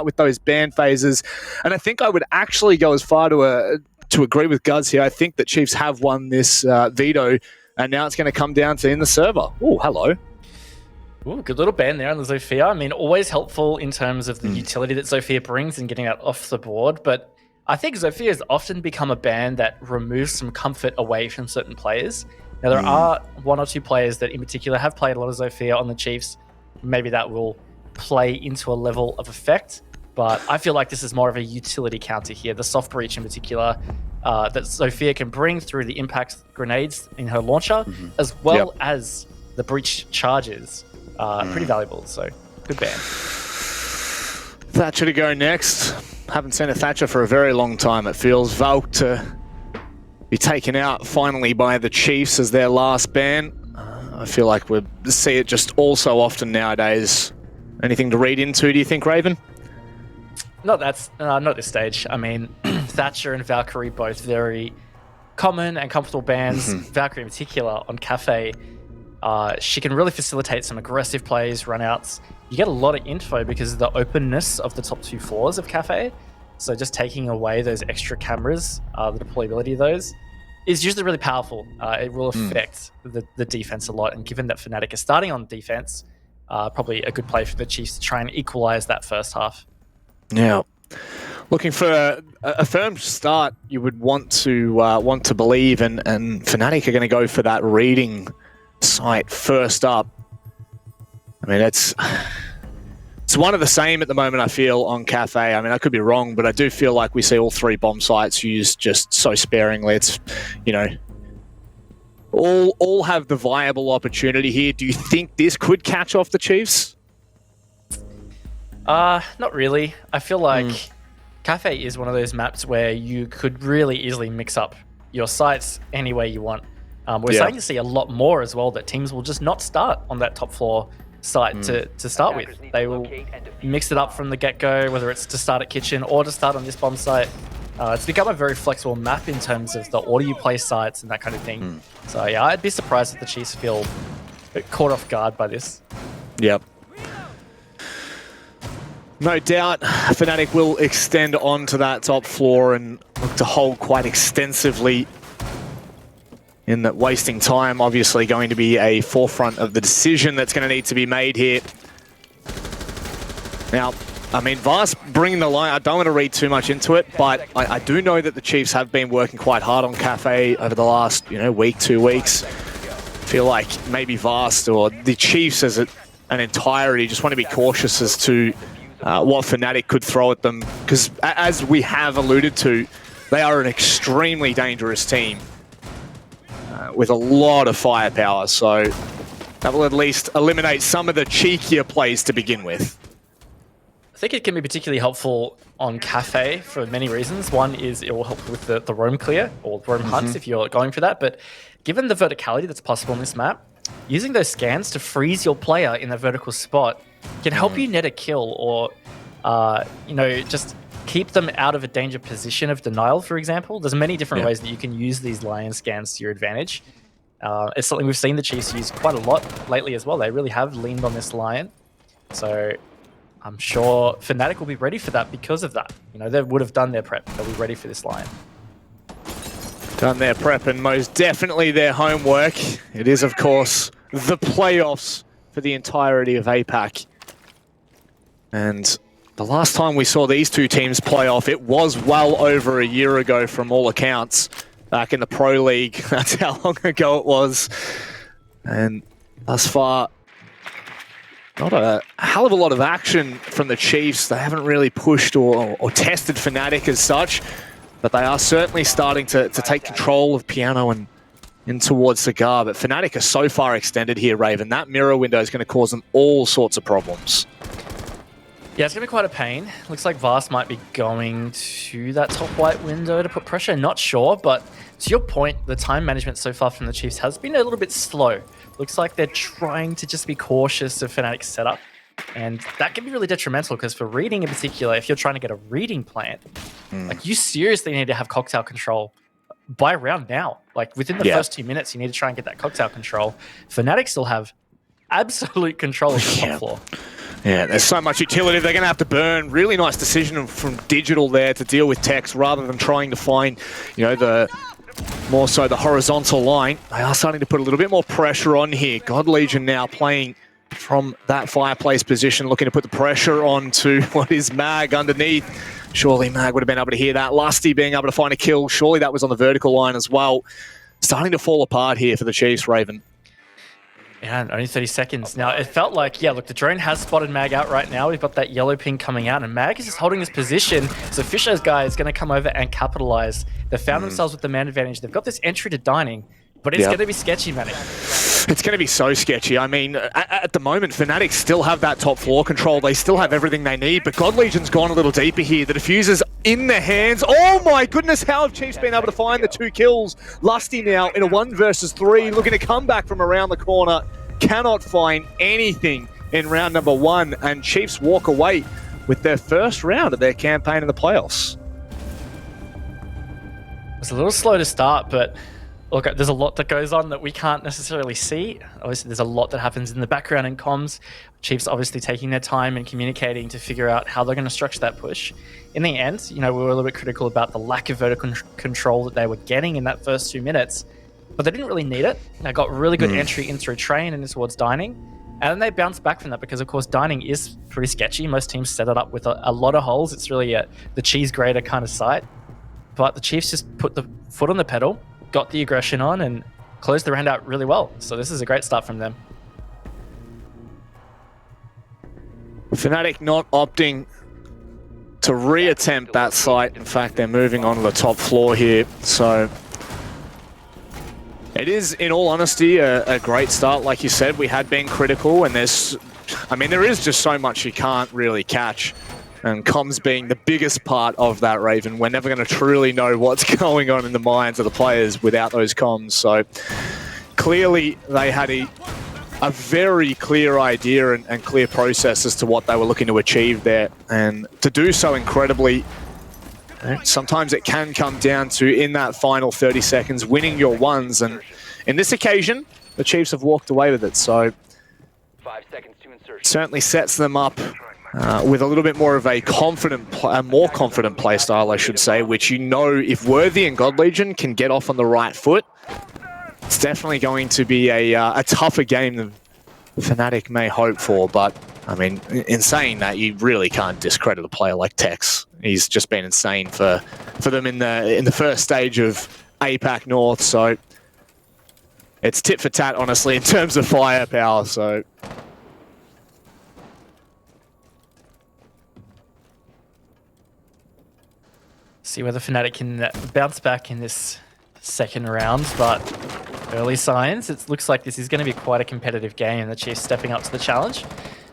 with those ban phases. And I think I would actually go as far to agree with Guz here. I think that Chiefs have won this veto, and now it's going to come down to in the server. Oh, hello. Ooh, good little ban there on the Zofia. I mean, always helpful in terms of the utility that Zofia brings and getting that off the board. But I think Zofia has often become a ban that removes some comfort away from certain players. Now, there are one or two players that in particular have played a lot of Zofia on the Chiefs. Maybe that will play into a level of effect. But I feel like this is more of a utility counter here. The soft breach in particular that Zofia can bring through the impact grenades in her launcher, as well as the breach charges. Pretty valuable, so good ban. Thatcher to go next. Haven't seen a Thatcher for a very long time, it feels. Valk to be taken out finally by the Chiefs as their last ban. I feel like we see it just all so often nowadays. Anything to read into, do you think, Raven? Not this stage. I mean, Thatcher and Valkyrie both very common and comfortable bans. Valkyrie in particular on Cafe. She can really facilitate some aggressive plays, runouts. You get a lot of info because of the openness of the top 2 floors of Cafe. So just taking away those extra cameras, the deployability of those, is usually really powerful. It will affect the defense a lot. And given that Fnatic is starting on defense, probably a good play for the Chiefs to try and equalize that first half. Yeah. Looking for a firm start, you would want to believe, and Fnatic are going to go for that reading site first up. I mean, it's one of the same at the moment, I feel, on Cafe. I mean, I could be wrong, but I do feel like we see all 3 bomb sites used just so sparingly. It's, you know, all have the viable opportunity here. Do you think this could catch off the Chiefs? Not really. I feel like Cafe is one of those maps where you could really easily mix up your sites any way you want. We're starting to see a lot more as well that teams will just not start on that top floor site to start with. They will mix it up from the get-go, whether it's to start at kitchen or to start on this bomb site. It's become a very flexible map in terms of the order you play sites and that kind of thing. So yeah, I'd be surprised if the Chiefs feel caught off guard by this. Yep. No doubt Fnatic will extend onto that top floor and look to hold quite extensively. In that wasting time, obviously going to be a forefront of the decision that's going to need to be made here. Now, I mean, Vast bringing the line, I don't want to read too much into it, but I do know that the Chiefs have been working quite hard on Cafe over the last, week, 2 weeks. Feel like maybe Vast or the Chiefs as an entirety just want to be cautious as to what Fnatic could throw at them, because as we have alluded to, they are an extremely dangerous team. With a lot of firepower, so that will at least eliminate some of the cheekier plays to begin with. I think it can be particularly helpful on Cafe for many reasons. One is it will help with the roam clear or roam hunts if you're going for that, but given the verticality that's possible in this map, using those scans to freeze your player in a vertical spot can help you net a kill or, just keep them out of a danger position of denial, for example. There's many different ways that you can use these lion scans to your advantage. It's something we've seen the Chiefs use quite a lot lately as well. They really have leaned on this lion. So I'm sure Fnatic will be ready for that because of that. They would have done their prep. They'll be ready for this lion. Done their prep and most definitely their homework. It is, of course, the playoffs for the entirety of APAC. And the last time we saw these 2 teams play off, it was well over a year ago from all accounts, back in the Pro League. That's how long ago it was. And thus far, not a hell of a lot of action from the Chiefs. They haven't really pushed or tested Fnatic as such, but they are certainly starting to take control of Piano and in towards Cigar. But Fnatic are so far extended here, Raven. That mirror window is going to cause them all sorts of problems. Yeah, it's going to be quite a pain. Looks like Vast might be going to that top white window to put pressure. Not sure, but to your point, the time management so far from the Chiefs has been a little bit slow. Looks like they're trying to just be cautious of Fnatic's setup. And that can be really detrimental because for reading in particular, if you're trying to get a reading plant, like you seriously need to have cocktail control by round now. Like within the first 2 minutes, you need to try and get that cocktail control. Fnatic still have absolute control of the top floor. Yeah, there's so much utility they're going to have to burn. Really nice decision from Digital there to deal with Tex rather than trying to find, you know, the more so the horizontal line. They are starting to put a little bit more pressure on here. God Legion now playing from that fireplace position, looking to put the pressure on to what is Mag underneath. Surely Mag would have been able to hear that. Lusty being able to find a kill. Surely that was on the vertical line as well. Starting to fall apart here for the Chiefs, Raven. Yeah, and only 30 seconds. Now, it felt like, yeah, look, the drone has spotted Mag out right now. We've got that yellow ping coming out, and Mag is just holding his position. So Fisher's guy is going to come over and capitalize. They found themselves with the man advantage. They've got this entry to dining, but it's going to be sketchy, man. It's going to be so sketchy. I mean, at the moment, Fnatic still have that top floor control. They still have everything they need, but God Legion's gone a little deeper here. The diffuser's in their hands. Oh my goodness, how have Chiefs been able to find the 2 kills? Lusty now in a 1 versus 3, looking to come back from around the corner. Cannot find anything in round number 1, and Chiefs walk away with their first round of their campaign in the playoffs. It's a little slow to start, but look, there's a lot that goes on that we can't necessarily see. Obviously, there's a lot that happens in the background in comms. Chiefs obviously taking their time and communicating to figure out how they're going to structure that push. In the end, you know, we were a little bit critical about the lack of vertical control that they were getting in that first 2 minutes, but they didn't really need it. They got really good entry in through train and in towards dining, and then they bounced back from that because, of course, dining is pretty sketchy. Most teams set it up with a lot of holes. It's really the cheese grater kind of site, but the Chiefs just put the foot on the pedal, got the aggression on, and closed the round out really well. So this is a great start from them. Fnatic not opting to reattempt that site. In fact, they're moving on to the top floor here. So it is, in all honesty, a great start. Like you said, we had been critical, and there is just so much you can't really catch. And comms being the biggest part of that, Raven. We're never going to truly know what's going on in the minds of the players without those comms. So clearly they had a very clear idea and clear process as to what they were looking to achieve there. And to do so incredibly, sometimes it can come down to, in that final 30 seconds, winning your ones. And in this occasion, the Chiefs have walked away with it. So 5 seconds to insertion. Certainly sets them up with a little bit more of a more confident play style, I should say, which, you know, if Worthy and God Legion can get off on the right foot, it's definitely going to be a tougher game than Fnatic may hope for. But I mean, in saying that, you really can't discredit a player like Tex. He's just been insane for them in the first stage of APAC North. So it's tit for tat, honestly, in terms of firepower. So See whether Fnatic can bounce back in this second round, but early signs, it looks like this is going to be quite a competitive game. The Chiefs stepping up to the challenge.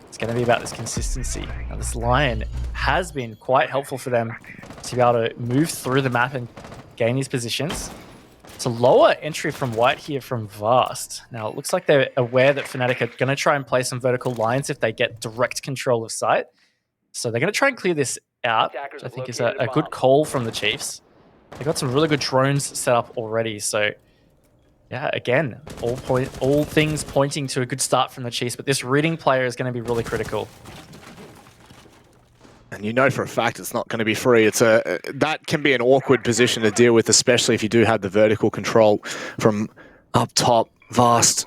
It's going to be about this consistency. Now, this line has been quite helpful for them to be able to move through the map and gain these positions. It's a lower entry from White here from Vast. Now, it looks like they're aware that Fnatic are going to try and play some vertical lines if they get direct control of site. So they're going to try and clear this out, which I think is a good call from the Chiefs. They've got some really good drones set up already. So, yeah, again, all things pointing to a good start from the Chiefs, but this reading player is going to be really critical. And you know for a fact it's not going to be free. That can be an awkward position to deal with, especially if you do have the vertical control from up top. Vast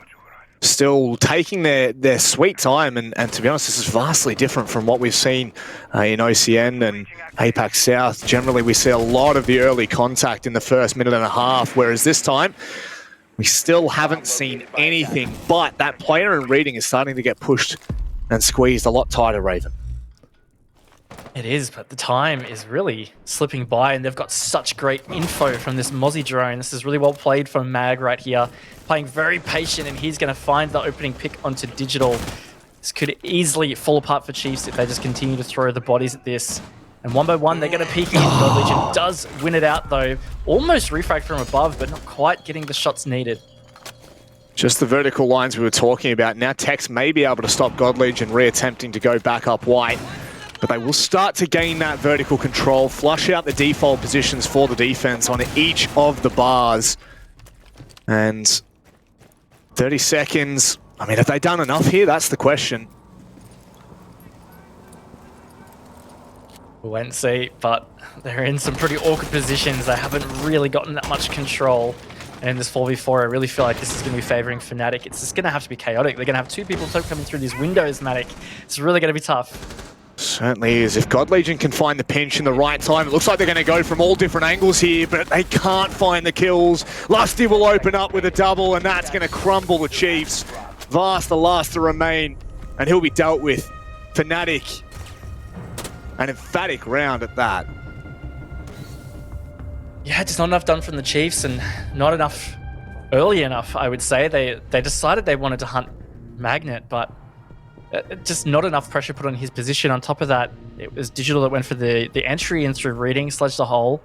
still taking their sweet time, and to be honest, this is vastly different from what we've seen in OCN and APAC South. Generally, we see a lot of the early contact in the first minute and a half, whereas this time, we still haven't seen anything, but that player in reading is starting to get pushed and squeezed a lot tighter, Raven. It is, but the time is really slipping by, and they've got such great info from this Mozzie drone. This is really well played from Mag right here, playing very patient, and he's going to find the opening pick onto Digital. This could easily fall apart for Chiefs if they just continue to throw the bodies at this. And one by one, they're going to peek in. God Legion does win it out, though. Almost refrag from above, but not quite getting the shots needed. Just the vertical lines we were talking about. Now Tex may be able to stop God Legion re-attempting to go back up White. But they will start to gain that vertical control, flush out the default positions for the defense on each of the bars. And 30 seconds, I mean, have they done enough here? That's the question. We'll wait and see, but they're in some pretty awkward positions. They haven't really gotten that much control. And in this 4v4, I really feel like this is going to be favoring Fnatic. It's just going to have to be chaotic. They're going to have two people coming through these windows, Matic. It's really going to be tough. Certainly is. If God Legion can find the pinch in the right time, it looks like they're going to go from all different angles here, but they can't find the kills. Lusty will open up with a double, and that's going to crumble the Chiefs. Vast, the last to remain, and he'll be dealt with. Fnatic, an emphatic round at that. Yeah, just not enough done from the Chiefs, and not enough early enough, I would say. They decided they wanted to hunt Magnet, but just not enough pressure put on his position. On top of that, it was Digital that went for the entry in through reading, sledged the hole,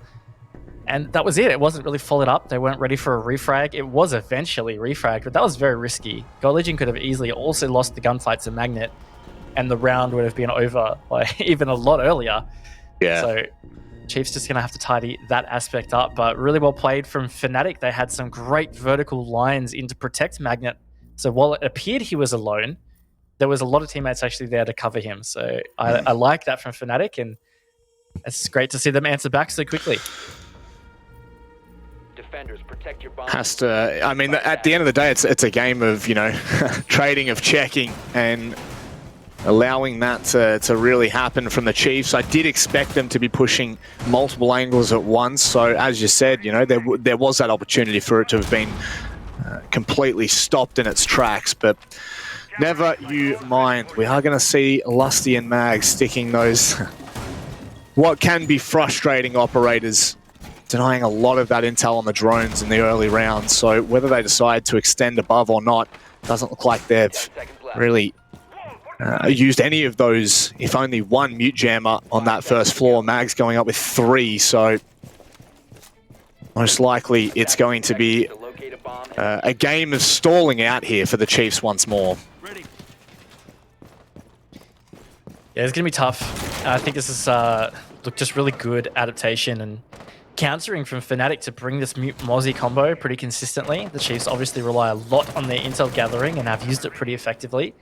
and that was it. It wasn't really followed up. They weren't ready for a refrag. It was eventually refragged, but that was very risky. God Legion could have easily also lost the gunfight to Magnet, and the round would have been over like even a lot earlier. Yeah. So Chiefs just going to have to tidy that aspect up, but really well played from Fnatic. They had some great vertical lines in to protect Magnet. So while it appeared he was alone, there was a lot of teammates actually there to cover him. So I like that from Fnatic, and it's great to see them answer back so quickly. Defenders, protect your bomb. Has to, I mean, at the end of the day, it's a game of, you know, trading, of checking, and allowing that to really happen from the Chiefs. I did expect them to be pushing multiple angles at once. So as you said, you know, there was that opportunity for it to have been completely stopped in its tracks. But never you mind. We are going to see Lusty and Mag sticking those what can be frustrating operators, denying a lot of that intel on the drones in the early rounds. So whether they decide to extend above or not, doesn't look like they've really used any of those, if only one mute jammer on that first floor. Mag's going up with 3, so most likely it's going to be a game of stalling out here for the Chiefs once more. Yeah, it's going to be tough. I think this is just really good adaptation and countering from Fnatic to bring this mute Mozzie combo pretty consistently. The Chiefs obviously rely a lot on their intel gathering and have used it pretty effectively.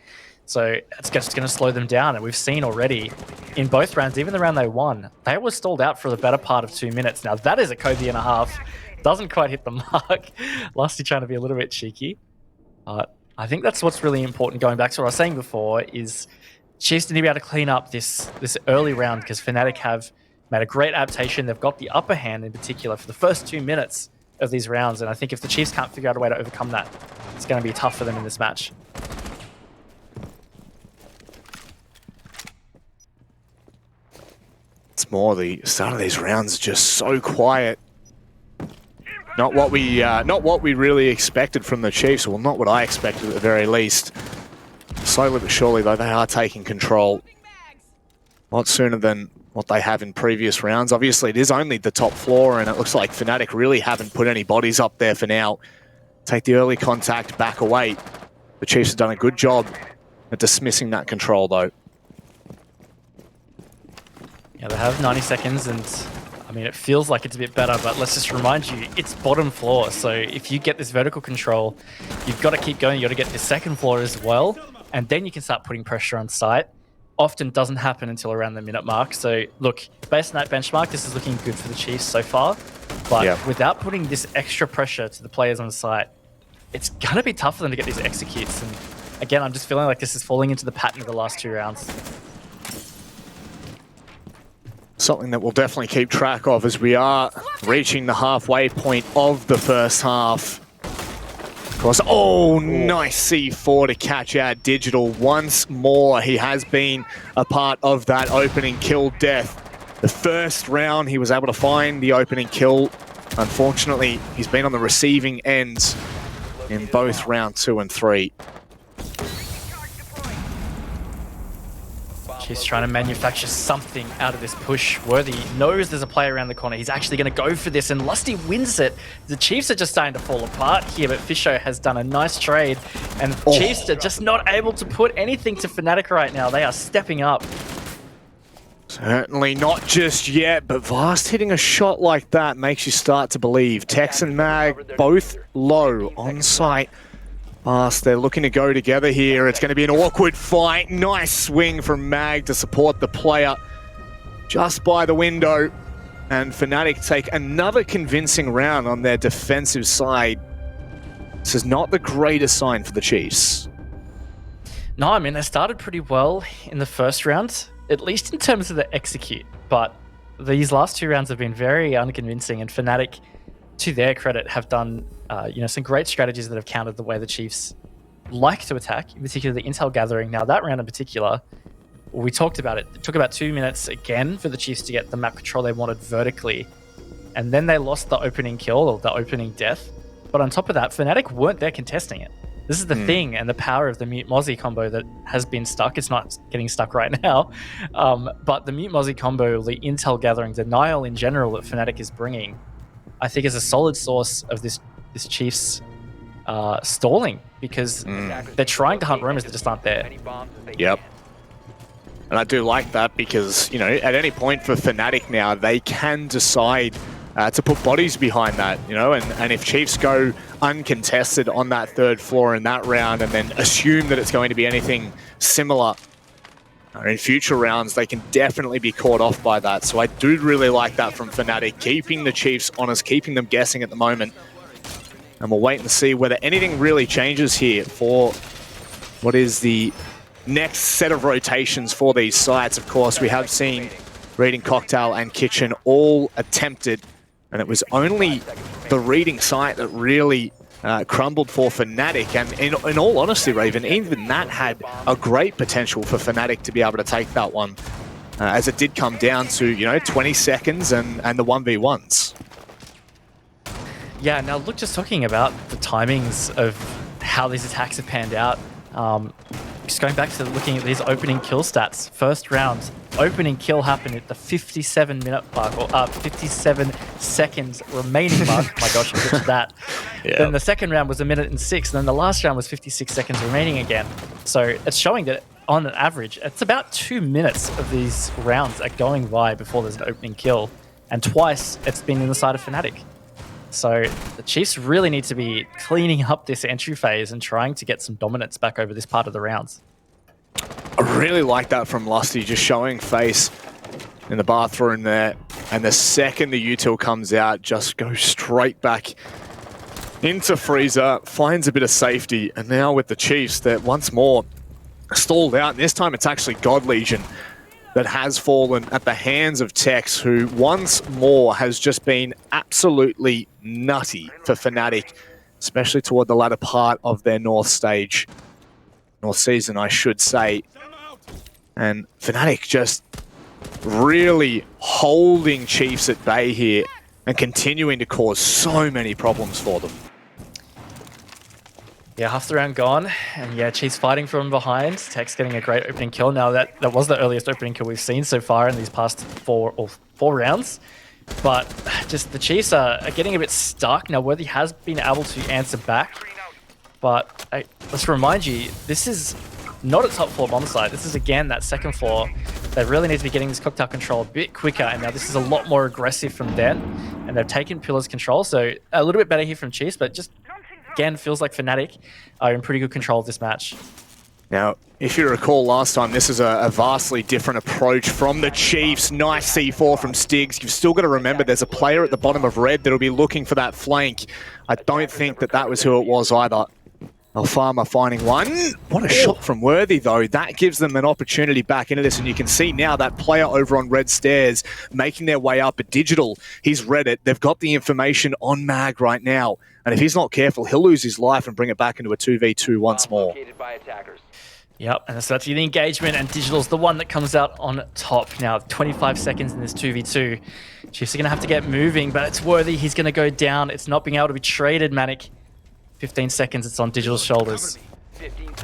So it's just going to slow them down. And we've seen already in both rounds, even the round they won, they were stalled out for the better part of 2 minutes. Now that is a Kobe and a half. Doesn't quite hit the mark. Lusty trying to be a little bit cheeky. But I think that's what's really important, going back to what I was saying before, is Chiefs need to be able to clean up this early round, because Fnatic have made a great adaptation. They've got the upper hand in particular for the first 2 minutes of these rounds. And I think if the Chiefs can't figure out a way to overcome that, it's going to be tough for them in this match. It's more the start of these rounds just so quiet. Not what we really expected from the Chiefs. Well, not what I expected at the very least. Slowly but surely, though, they are taking control. A lot sooner than what they have in previous rounds. Obviously, it is only the top floor, and it looks like Fnatic really haven't put any bodies up there for now. Take the early contact, back away. The Chiefs have done a good job at dismissing that control, though. Yeah, they have 90 seconds, and I mean, it feels like it's a bit better, but let's just remind you, it's bottom floor. So if you get this vertical control, you've got to keep going. You've got to get the second floor as well, and then you can start putting pressure on site. Often doesn't happen until around the minute mark. So look, based on that benchmark, this is looking good for the Chiefs so far. But without putting this extra pressure to the players on site, it's going to be tough for them to get these executes. And again, I'm just feeling like this is falling into the pattern of the last 2 rounds. Something that we'll definitely keep track of as we are reaching the halfway point of the first half. Of course, oh, nice C4 to catch out Digital. Once more, he has been a part of that opening kill death. The first round, he was able to find the opening kill. Unfortunately, he's been on the receiving end in both round 2 and 3. He's trying to manufacture something out of this push. Worthy knows there's a player around the corner. He's actually going to go for this, and Lusty wins it. The Chiefs are just starting to fall apart here, but Fisho has done a nice trade, and Chiefs are just not able to put anything to Fnatic right now. They are stepping up. Certainly not just yet, but Vast hitting a shot like that makes you start to believe. Tex and Mag both low on site. Vast, they're looking to go together here. It's going to be an awkward fight. Nice swing from Mag to support the player. just by the window. And Fnatic take another convincing round on their defensive side. This is not the greatest sign for the Chiefs. No, I mean, they started pretty well in the first round, at least in terms of the execute. But these last 2 rounds have been very unconvincing, and Fnatic, to their credit, have done some great strategies that have countered the way the Chiefs like to attack, in particular the intel gathering. Now, that round in particular, we talked about it. It took about 2 minutes again for the Chiefs to get the map control they wanted vertically, and then they lost the opening kill, or the opening death. But on top of that, Fnatic weren't there contesting it. This is the thing and the power of the Mute Mozzie combo that has been stuck. It's not getting stuck right now. But the Mute Mozzie combo, the intel gathering, denial in general that Fnatic is bringing, I think is a solid source of this Chiefs stalling, because they're trying to hunt roamers that just aren't there. Yep. And I do like that because, at any point for Fnatic now, they can decide to put bodies behind that, and if Chiefs go uncontested on that 3rd floor in that round and then assume that it's going to be anything similar in future rounds, they can definitely be caught off by that. So I do really like that from Fnatic, keeping the Chiefs honest, keeping them guessing at the moment. And we'll wait and see whether anything really changes here for what is the next set of rotations for these sites. Of course, we have seen Reading Cocktail and Kitchen all attempted, and it was only the Reading site that really crumbled for Fnatic. And in all honesty, Raven, even that had a great potential for Fnatic to be able to take that one, as it did come down to 20 seconds and the 1v1s. Yeah, now look, just talking about the timings of how these attacks have panned out. Just going back to looking at these opening kill stats. First round, opening kill happened at the 57-minute mark, or 57 seconds remaining mark. My gosh, I pitched that. Yep. Then the second round was 1 minute and 6, and then the last round was 56 seconds remaining again. So it's showing that on an average, it's about 2 minutes of these rounds are going by before there's an opening kill, and twice it's been in the side of Fnatic. So the Chiefs really need to be cleaning up this entry phase and trying to get some dominance back over this part of the rounds. I really like that from Lusty, just showing face in the bathroom there. And the second the util comes out, just goes straight back into Freezer, finds a bit of safety. And now with the Chiefs, they're once more stalled out. And this time it's actually God Legion that has fallen at the hands of Tex, who once more has just been absolutely nutty for Fnatic, especially toward the latter part of their North season, I should say. And Fnatic just really holding Chiefs at bay here and continuing to cause so many problems for them. Yeah, half the round gone, and yeah, Chiefs fighting from behind. Tex getting a great opening kill. Now that was the earliest opening kill we've seen so far in these past four rounds. But just the Chiefs are getting a bit stuck. Now, Worthy has been able to answer back, but let's remind you, this is not a top floor bomb site. This is, again, that second floor. They really need to be getting this cocktail control a bit quicker, and now this is a lot more aggressive from them, and they've taken Pillar's control, so a little bit better here from Chiefs, but just, again, feels like Fnatic are in pretty good control of this match. Now, if you recall last time, this is a vastly different approach from the Chiefs. Nice C4 from Stigs. You've still got to remember there's a player at the bottom of red that'll be looking for that flank. I don't think that was who it was either. Alfama finding one. What a shot from Worthy, though. That gives them an opportunity back into this, and you can see now that player over on red stairs making their way up. At Digital, he's read it. They've got the information on Mag right now, and if he's not careful, he'll lose his life and bring it back into a 2v2 once more. Yep, and so that's the engagement, and Digital's the one that comes out on top. Now, 25 seconds in this 2v2. Chiefs are going to have to get moving, but it's Worthy. He's going to go down. It's not being able to be traded, Manic. 15 seconds, it's on Digital's shoulders.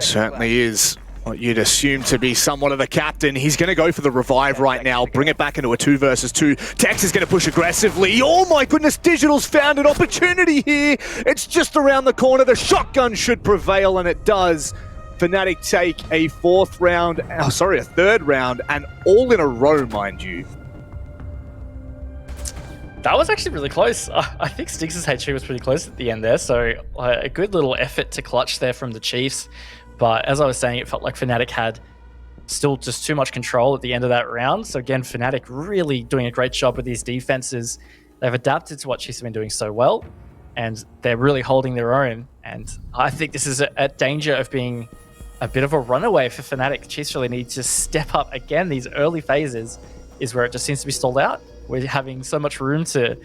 Certainly is what you'd assume to be somewhat of the captain. He's going to go for the revive right now, bring it back into a 2 versus 2. Tex is going to push aggressively. Oh my goodness, Digital's found an opportunity here. It's just around the corner. The shotgun should prevail, and it does. Fnatic take a third round, and all in a row, mind you. That was actually really close. I think Stiggs' HG was pretty close at the end there, so a good little effort to clutch there from the Chiefs. But as I was saying, it felt like Fnatic had still just too much control at the end of that round. So again, Fnatic really doing a great job with these defenses. They've adapted to what Chiefs have been doing so well, and they're really holding their own. And I think this is a danger of being a bit of a runaway for Fnatic. Chiefs really need to step up again. These early phases is where it just seems to be stalled out. We're having so much room to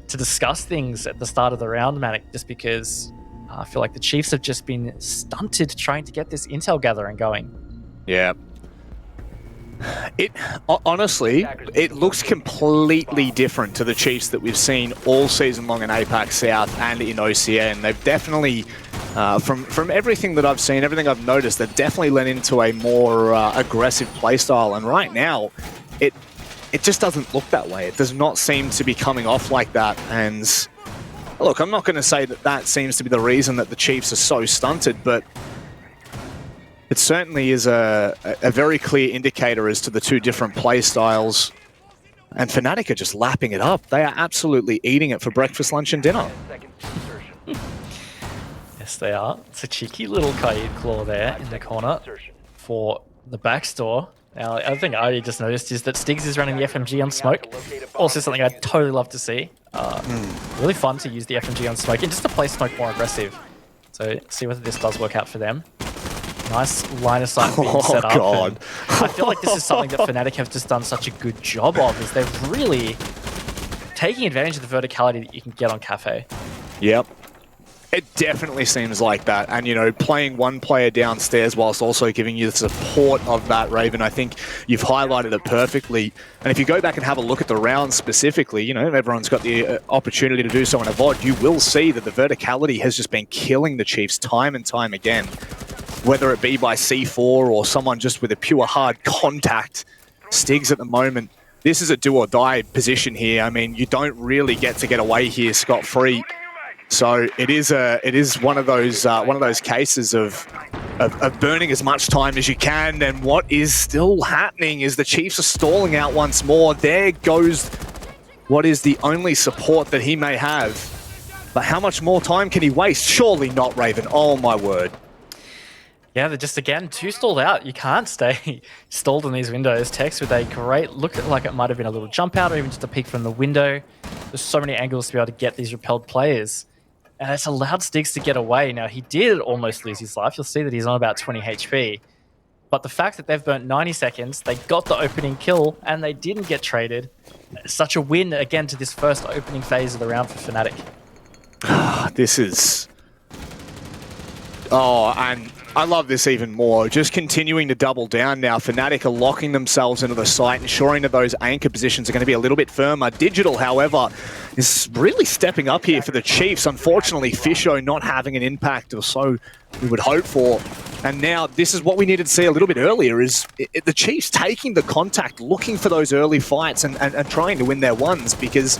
discuss things at the start of the round, Manic, just because I feel like the Chiefs have just been stunted trying to get this intel gathering going. Yeah. Honestly, it looks completely different to the Chiefs that we've seen all season long in APAC South and in OCN. They've definitely, from everything that I've seen, everything I've noticed, they've definitely lent into a more aggressive playstyle. And right now, it just doesn't look that way. It does not seem to be coming off like that. And look, I'm not going to say that that seems to be the reason that the Chiefs are so stunted, but it certainly is a very clear indicator as to the two different play styles. And Fnatic are just lapping it up. They are absolutely eating it for breakfast, lunch, and dinner. Yes, they are. It's a cheeky little Kaid claw there in the corner for the backstore. Now, the other thing I already just noticed is that Stigs is running the FMG on smoke. Also something I'd totally love to see. Really fun to use the FMG on smoke and just to play smoke more aggressive. So see whether this does work out for them. Nice line of sight being set up. God. I feel like this is something that Fnatic have just done such a good job of, is they're really taking advantage of the verticality that you can get on Cafe. Yep. It definitely seems like that. And, you know, playing one player downstairs whilst also giving you the support of that, Raven, I think you've highlighted it perfectly. And if you go back and have a look at the round specifically, you know, everyone's got the opportunity to do so in a VOD, you will see that the verticality has just been killing the Chiefs time and time again. Whether it be by C4 or someone just with a pure hard contact. Stigs at the moment, this is a do or die position here. I mean, you don't really get away here scot-free. So it is one of those cases of burning as much time as you can. And what is still happening is the Chiefs are stalling out once more. There goes what is the only support that he may have. But how much more time can he waste? Surely not, Raven. Oh my word. Yeah, they're just, again, too stalled out. You can't stay stalled in these windows. Tex with a great look, like it might have been a little jump out or even just a peek from the window. There's so many angles to be able to get these repelled players. And it's allowed Stigs to get away. Now, he did almost lose his life. You'll see that he's on about 20 HP. But the fact that they've burnt 90 seconds, they got the opening kill, and they didn't get traded. Such a win, again, to this first opening phase of the round for Fnatic. This is... Oh, and I love this even more. Just continuing to double down now. Fnatic are locking themselves into the site, ensuring that those anchor positions are going to be a little bit firmer. Digital, however, is really stepping up here for the Chiefs. Unfortunately, Fisho not having an impact, or so we would hope for. And now this is what we needed to see a little bit earlier, is the Chiefs taking the contact, looking for those early fights and trying to win their ones, because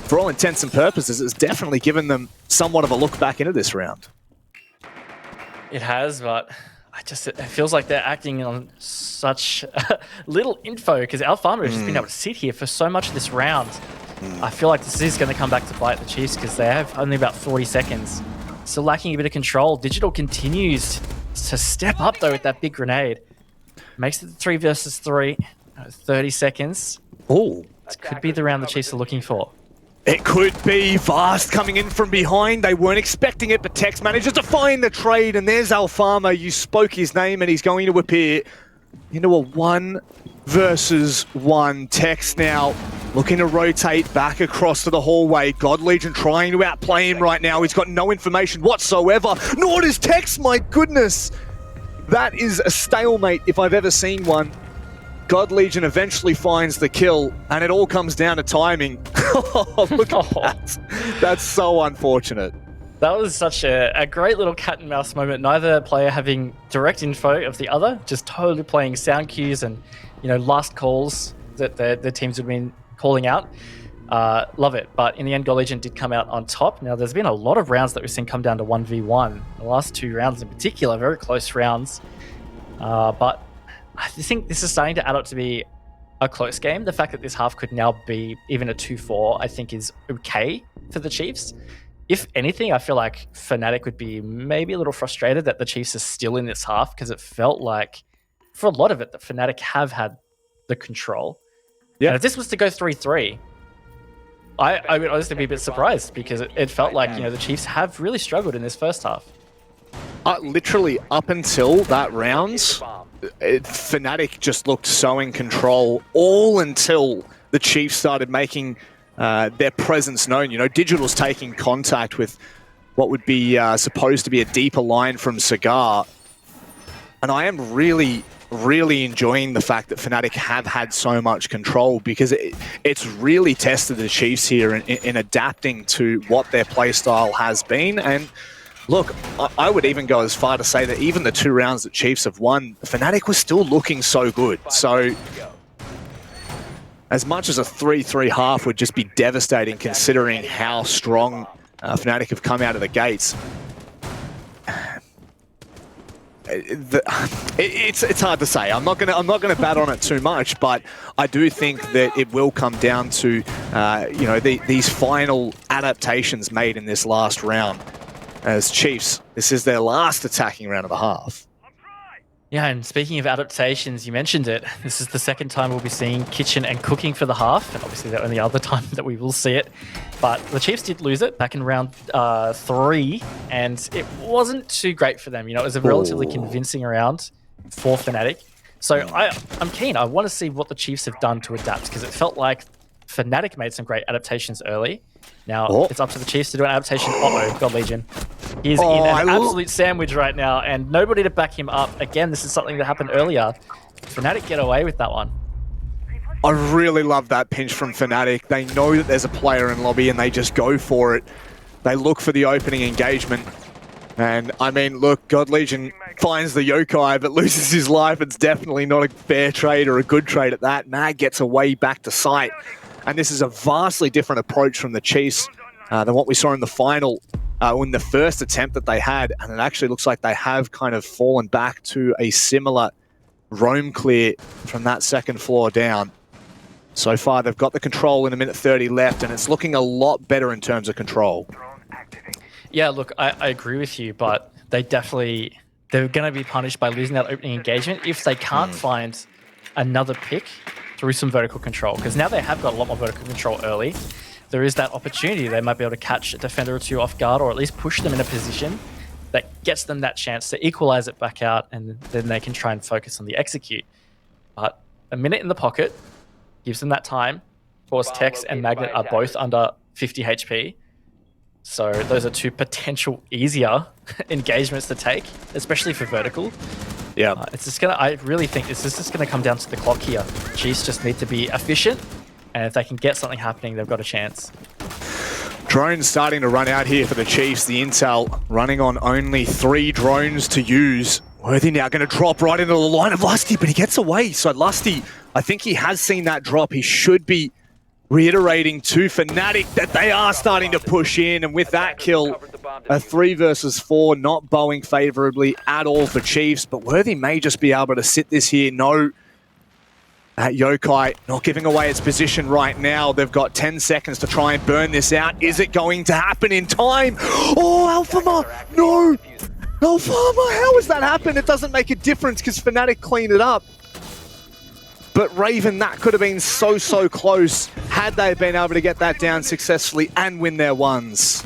for all intents and purposes, it's definitely given them somewhat of a look back into this round. It has, but it feels like they're acting on such little info, because Alfama has just been able to sit here for so much of this round. I feel like this is going to come back to bite the Chiefs, because they have only about 40 seconds. Still lacking a bit of control. Digital continues to step up, though, with that big grenade. Makes it 3 versus 3. 30 seconds. Oh, This could be the round the Chiefs are looking for. It could be. Vast coming in from behind. They weren't expecting it, but Tex manages to find the trade, and there's Alfama. You spoke his name, and he's going to appear into a 1 versus 1. Tex now looking to rotate back across to the hallway. God Legion trying to outplay him right now. He's got no information whatsoever. Nor does Tex, my goodness. That is a stalemate if I've ever seen one. God Legion eventually finds the kill, and it all comes down to timing. Look at that. That's so unfortunate. That was such a great little cat and mouse moment. Neither player having direct info of the other, just totally playing sound cues and, you know, last calls that the teams have been calling out. Love it. But in the end, God Legion did come out on top. Now, there's been a lot of rounds that we've seen come down to 1v1. The last 2 rounds in particular, very close rounds. But I think this is starting to add up to be a close game. The fact that this half could now be even a 2-4, I think is okay for the Chiefs. If anything, I feel like Fnatic would be maybe a little frustrated that the Chiefs are still in this half, because it felt like for a lot of it, that Fnatic have had the control. Yeah. And if this was to go 3-3, I would honestly be a bit surprised, because it felt like, you know, the Chiefs have really struggled in this first half. Literally up until that round, Fnatic just looked so in control, all until the Chiefs started making their presence known. You know, Digital's taking contact with what would be supposed to be a deeper line from Cigar. And I am really enjoying the fact that Fnatic have had so much control, because it's really tested the Chiefs here in adapting to what their playstyle has been. And look, I would even go as far to say that even the 2 rounds that Chiefs have won, Fnatic was still looking so good. So as much as a 3-3 half would just be devastating, considering how strong Fnatic have come out of the gates, it's hard to say. I'm not gonna bat on it too much, but I do think that it will come down to you know, these final adaptations made in this last round. As Chiefs, this is their last attacking round of the half. Yeah, and speaking of adaptations, you mentioned it. This is the second time we'll be seeing kitchen and cooking for the half, and obviously the only other time that we will see it. But the Chiefs did lose it back in round 3, and it wasn't too great for them. You know, it was a relatively convincing round for Fnatic. So I'm keen. I want to see what the Chiefs have done to adapt, because it felt like Fnatic made some great adaptations early. Now it's up to the Chiefs to do an adaptation. God Legion. He's in an absolute sandwich right now, and nobody to back him up. Again, this is something that happened earlier. Fnatic get away with that one. I really love that pinch from Fnatic. They know that there's a player in lobby, and they just go for it. They look for the opening engagement. And, I mean, look, God Legion finds the yokai, but loses his life. It's definitely not a fair trade or a good trade at that. Mag gets away back to site. And this is a vastly different approach from the Chiefs than what we saw in the final, in the first attempt that they had. And it actually looks like they have kind of fallen back to a similar roam clear from that second floor down. So far, they've got the control in 1:30 left, and it's looking a lot better in terms of control. Yeah, look, I agree with you, but they're going to be punished by losing that opening engagement if they can't find another pick through some vertical control. Because now they have got a lot more vertical control early. There is that opportunity. They might be able to catch a defender or two off guard, or at least push them in a position that gets them that chance to equalize it back out, and then they can try and focus on the execute. But a minute in the pocket gives them that time. Of course, Tex and Magnet are both under 50 HP. So those are 2 potential easier engagements to take, especially for vertical. Yeah, I really think this is just gonna come down to the clock here. Chiefs just need to be efficient, and if they can get something happening, they've got a chance. Drones starting to run out here for the Chiefs. The intel running on only 3 drones to use. Worthy now going to drop right into the line of Lusty, but he gets away. So Lusty, I think he has seen that drop. He should be reiterating to Fnatic that they are starting to push in, and with that kill, a 3 versus 4, not bowing favorably at all for Chiefs, but Worthy may just be able to sit this here. No, that yokai not giving away its position right now. They've got 10 seconds to try and burn this out. Is it going to happen in time? Oh, Alphama, no! Alphama, how has that happened? It doesn't make a difference because Fnatic cleaned it up. But Raven, that could have been so close had they been able to get that down successfully and win their ones.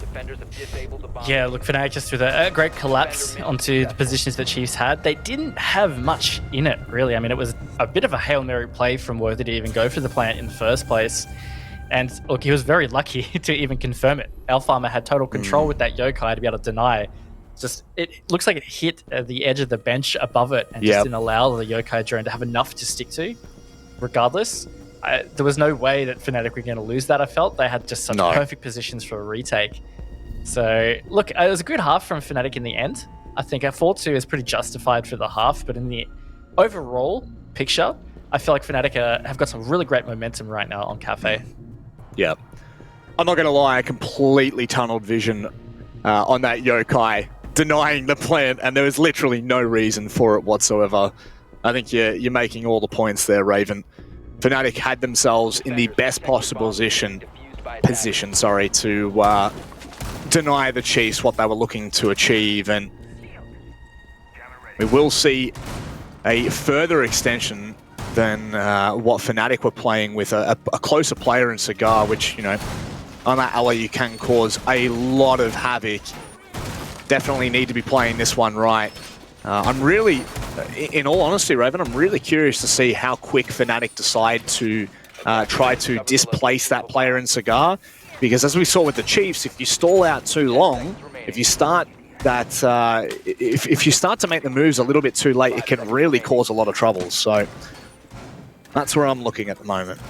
Yeah, look, Fnatic just threw a great collapse onto the positions that Chiefs had. They didn't have much in it, really. I mean, it was a bit of a Hail Mary play from Worthy to even go for the plant in the first place. And look, he was very lucky to even confirm it. Alphama had total control with that yokai to be able to deny. It looks like it hit the edge of the bench above it and just didn't allow the yokai drone to have enough to stick to. Regardless, there was no way that Fnatic were going to lose that, I felt. They had just such perfect positions for a retake. So, look, it was a good half from Fnatic in the end. I think our 4-2 is pretty justified for the half, but in the overall picture, I feel like Fnatic have got some really great momentum right now on Cafe. Yeah. I'm not going to lie, I completely tunneled vision on that yokai, denying the plant, and there was literally no reason for it whatsoever. I think you're making all the points there, Raven. Fnatic had themselves in the best possible position, to deny the Chiefs what they were looking to achieve, and we will see a further extension than what Fnatic were playing with a closer player in Cigar, which, you know, on that ally you can cause a lot of havoc. Definitely need to be playing this one right. I'm really, in all honesty, Raven, I'm really curious to see how quick Fnatic decide to try to displace that player in Cigar, because as we saw with the Chiefs, if you stall out too long, if you start that, if you start to make the moves a little bit too late, it can really cause a lot of trouble. So that's where I'm looking at the moment.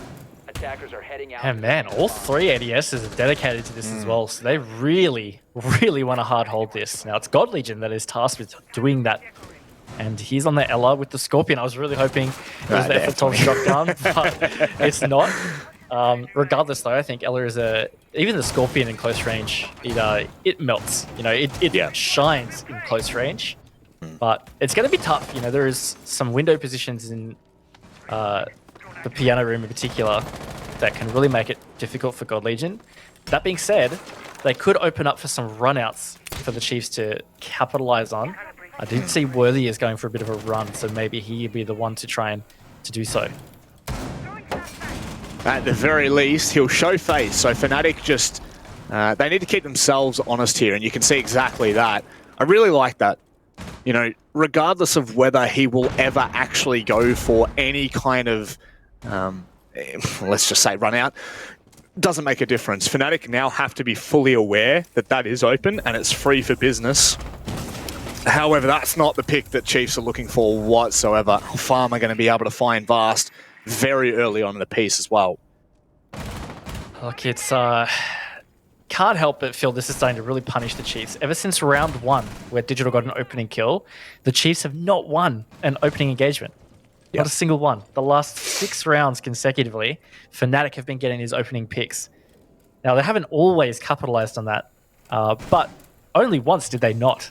Attackers are heading out. And man, all three ADSs are dedicated to this as well, so they really, really want to hard hold this. Now it's God Legion that is tasked with doing that, and he's on the Ella with the Scorpion. I was really hoping it was the F12 shotgun, but it's not. Regardless though, I think Ella is even the Scorpion in close range, it melts. You know, it shines in close range, but it's going to be tough. You know, there is some window positions in the piano room in particular that can really make it difficult for God Legion. That being said, they could open up for some runouts for the Chiefs to capitalize on. I did see Worthy is going for a bit of a run, so maybe he'd be the one to try and to do so. At the very least, he'll show face. So Fnatic just, they need to keep themselves honest here, and you can see exactly that. I really like that. You know, regardless of whether he will ever actually go for any kind of, let's just say run out, doesn't make a difference. Fnatic now have to be fully aware that that is open and it's free for business. However, that's not the pick that Chiefs are looking for whatsoever. Farm are going to be able to find Vast very early on in the piece as well. Look, it's can't help but feel this is starting to really punish the Chiefs. Ever since round 1, where Digital got an opening kill, the Chiefs have not won an opening engagement. Not a single one. The last 6 rounds consecutively, Fnatic have been getting his opening picks. Now, they haven't always capitalized on that, but only once did they not.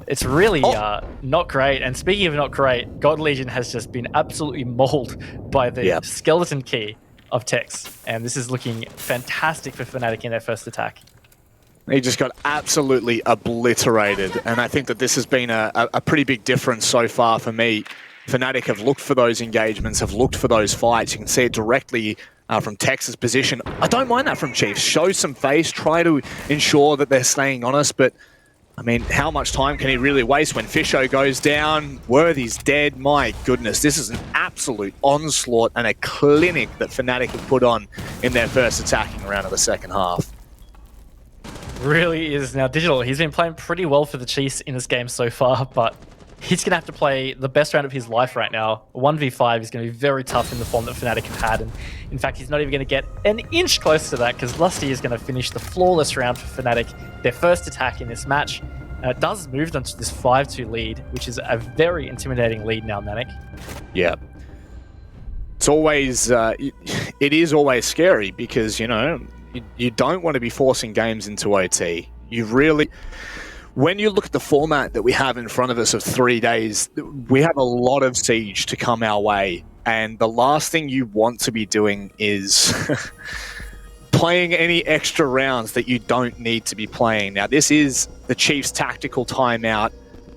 It's really not great. And speaking of not great, God Legion has just been absolutely mauled by the skeleton key of Tex. And this is looking fantastic for Fnatic in their first attack. He just got absolutely obliterated. And I think that this has been a pretty big difference so far for me. Fnatic have looked for those engagements, have looked for those fights. You can see it directly from Tex's position. I don't mind that from Chiefs. Show some face, try to ensure that they're staying honest, but I mean, how much time can he really waste when Fisho goes down? Worthy's dead. My goodness, this is an absolute onslaught and a clinic that Fnatic have put on in their first attacking round of the second half. Really is. Now, Digital, he's been playing pretty well for the Chiefs in this game so far, but he's going to have to play the best round of his life right now. 1v5 is going to be very tough in the form that Fnatic have had. And in fact, he's not even going to get an inch close to that because Lusty is going to finish the flawless round for Fnatic, their first attack in this match. It does move them to this 5-2 lead, which is a very intimidating lead now, Manic. Yeah. It's always, it is always scary because, you know, you don't want to be forcing games into OT. You really... When you look at the format that we have in front of us of 3 days, we have a lot of siege to come our way. And the last thing you want to be doing is playing any extra rounds that you don't need to be playing. Now, this is the Chiefs' tactical timeout.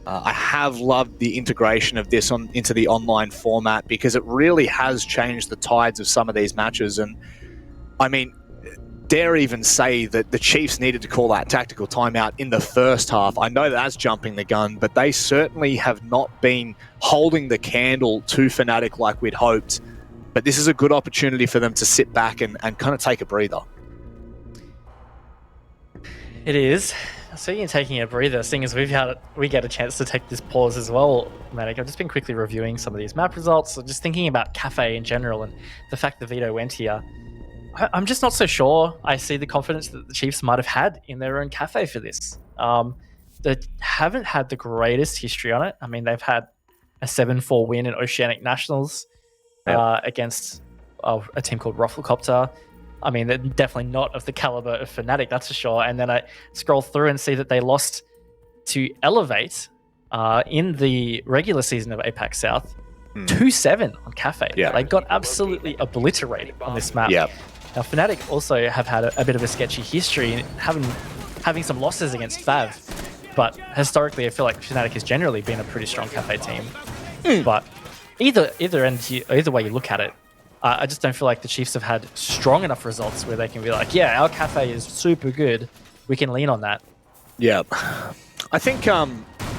I have loved the integration of this into the online format because it really has changed the tides of some of these matches. And I mean, dare even say that the Chiefs needed to call that tactical timeout in the first half. I know that's jumping the gun, but they certainly have not been holding the candle to Fnatic like we'd hoped. But this is a good opportunity for them to sit back and kind of take a breather. It is. Speaking of taking a breather, seeing as we get a chance to take this pause as well, Manic, I've just been quickly reviewing some of these map results, so just thinking about Cafe in general and the fact that Vito went here. I'm just not so sure I see the confidence that the Chiefs might have had in their own Cafe for this. They haven't had the greatest history on it. I mean, they've had a 7-4 win in Oceanic Nationals against a team called Rufflecopter. I mean, they're definitely not of the caliber of Fnatic, that's for sure. And then I scroll through and see that they lost to Elevate in the regular season of APAC South. 2-7 on Cafe. Yeah. They got absolutely obliterated on this map. Yeah. Now, Fnatic also have had a bit of a sketchy history in having some losses against Fav. But historically, I feel like Fnatic has generally been a pretty strong Cafe team. But either way you look at it, I just don't feel like the Chiefs have had strong enough results where they can be like, yeah, our cafe is super good. We can lean on that. Yeah. I think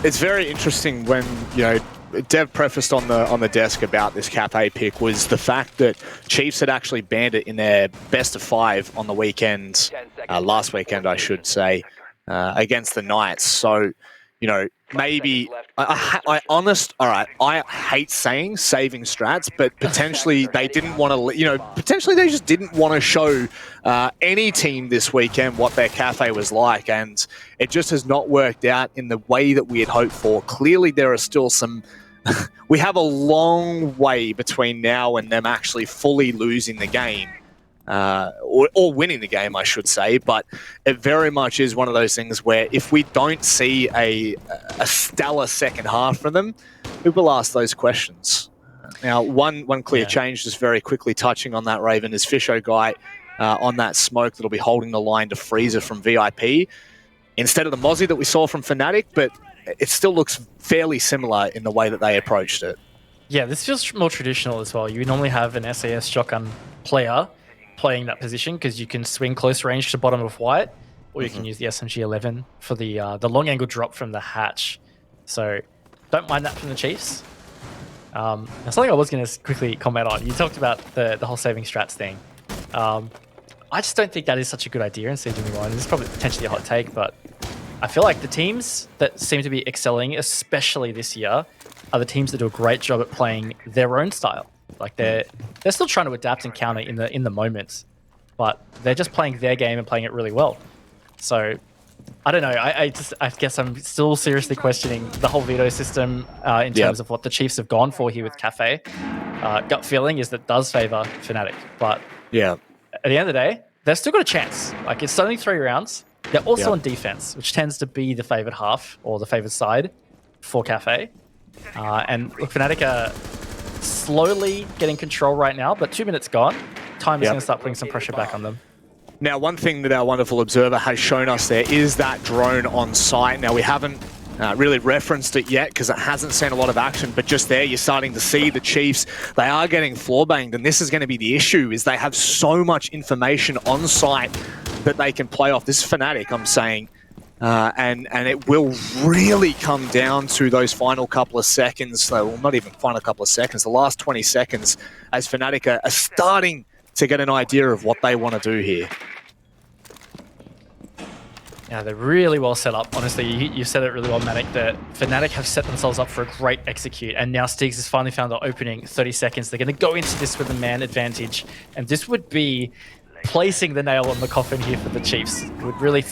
it's very interesting when, Dev prefaced on the desk about this cafe pick was the fact that Chiefs had actually banned it in their best of 5 on the weekend, last weekend, I should say, against the Knights. So, maybe I hate saying saving strats, but potentially they didn't want to, potentially they just didn't want to show any team this weekend what their cafe was like, and it just has not worked out in the way that we had hoped for. Clearly, there are still some. We have a long way between now and them actually fully losing the game. Or winning the game, I should say, but it very much is one of those things where if we don't see a stellar second half from them, we will ask those questions. Now, one clear change, just very quickly touching on that, Raven, is Fisho Guy on that smoke that'll be holding the line to Freezer from VIP instead of the Mozzie that we saw from Fnatic, but it still looks fairly similar in the way that they approached it. Yeah, this feels more traditional as well. You normally have an SAS shotgun player playing that position because you can swing close range to bottom of white, or you can use the SMG-11 for the long angle drop from the hatch. So don't mind that from the Chiefs. Now something I was going to quickly comment on. You talked about the whole saving strats thing. I just don't think that is such a good idea in CGM1. This is probably potentially a hot take, but I feel like the teams that seem to be excelling, especially this year, are the teams that do a great job at playing their own style. Like they're still trying to adapt and counter in the moments, but they're just playing their game and playing it really well. So I don't know. I guess I'm still seriously questioning the whole veto system in terms of what the Chiefs have gone for here with Cafe. Gut feeling is that does favor Fnatic, but at the end of the day, they've still got a chance. Like it's only 3 rounds. They're also on defense, which tends to be the favored half or the favored side for Cafe. And look, Fnatic are slowly getting control right now, but 2 minutes gone. Time is going to start putting some pressure back on them. Now, one thing that our wonderful observer has shown us there is that drone on site. Now, we haven't really referenced it yet because it hasn't seen a lot of action, but just there, you're starting to see the Chiefs. They are getting floor banged, and this is going to be the issue, is they have so much information on site that they can play off. This is Fnatic, I'm saying. And it will really come down to those final couple of seconds, well, not even final couple of seconds, the last 20 seconds, as Fnatic are starting to get an idea of what they want to do here. Yeah, they're really well set up. Honestly, you said it really well, Manic, that Fnatic have set themselves up for a great execute, and now Stigs has finally found the opening 30 seconds. They're going to go into this with a man advantage, and this would be placing the nail on the coffin here for the Chiefs. It would really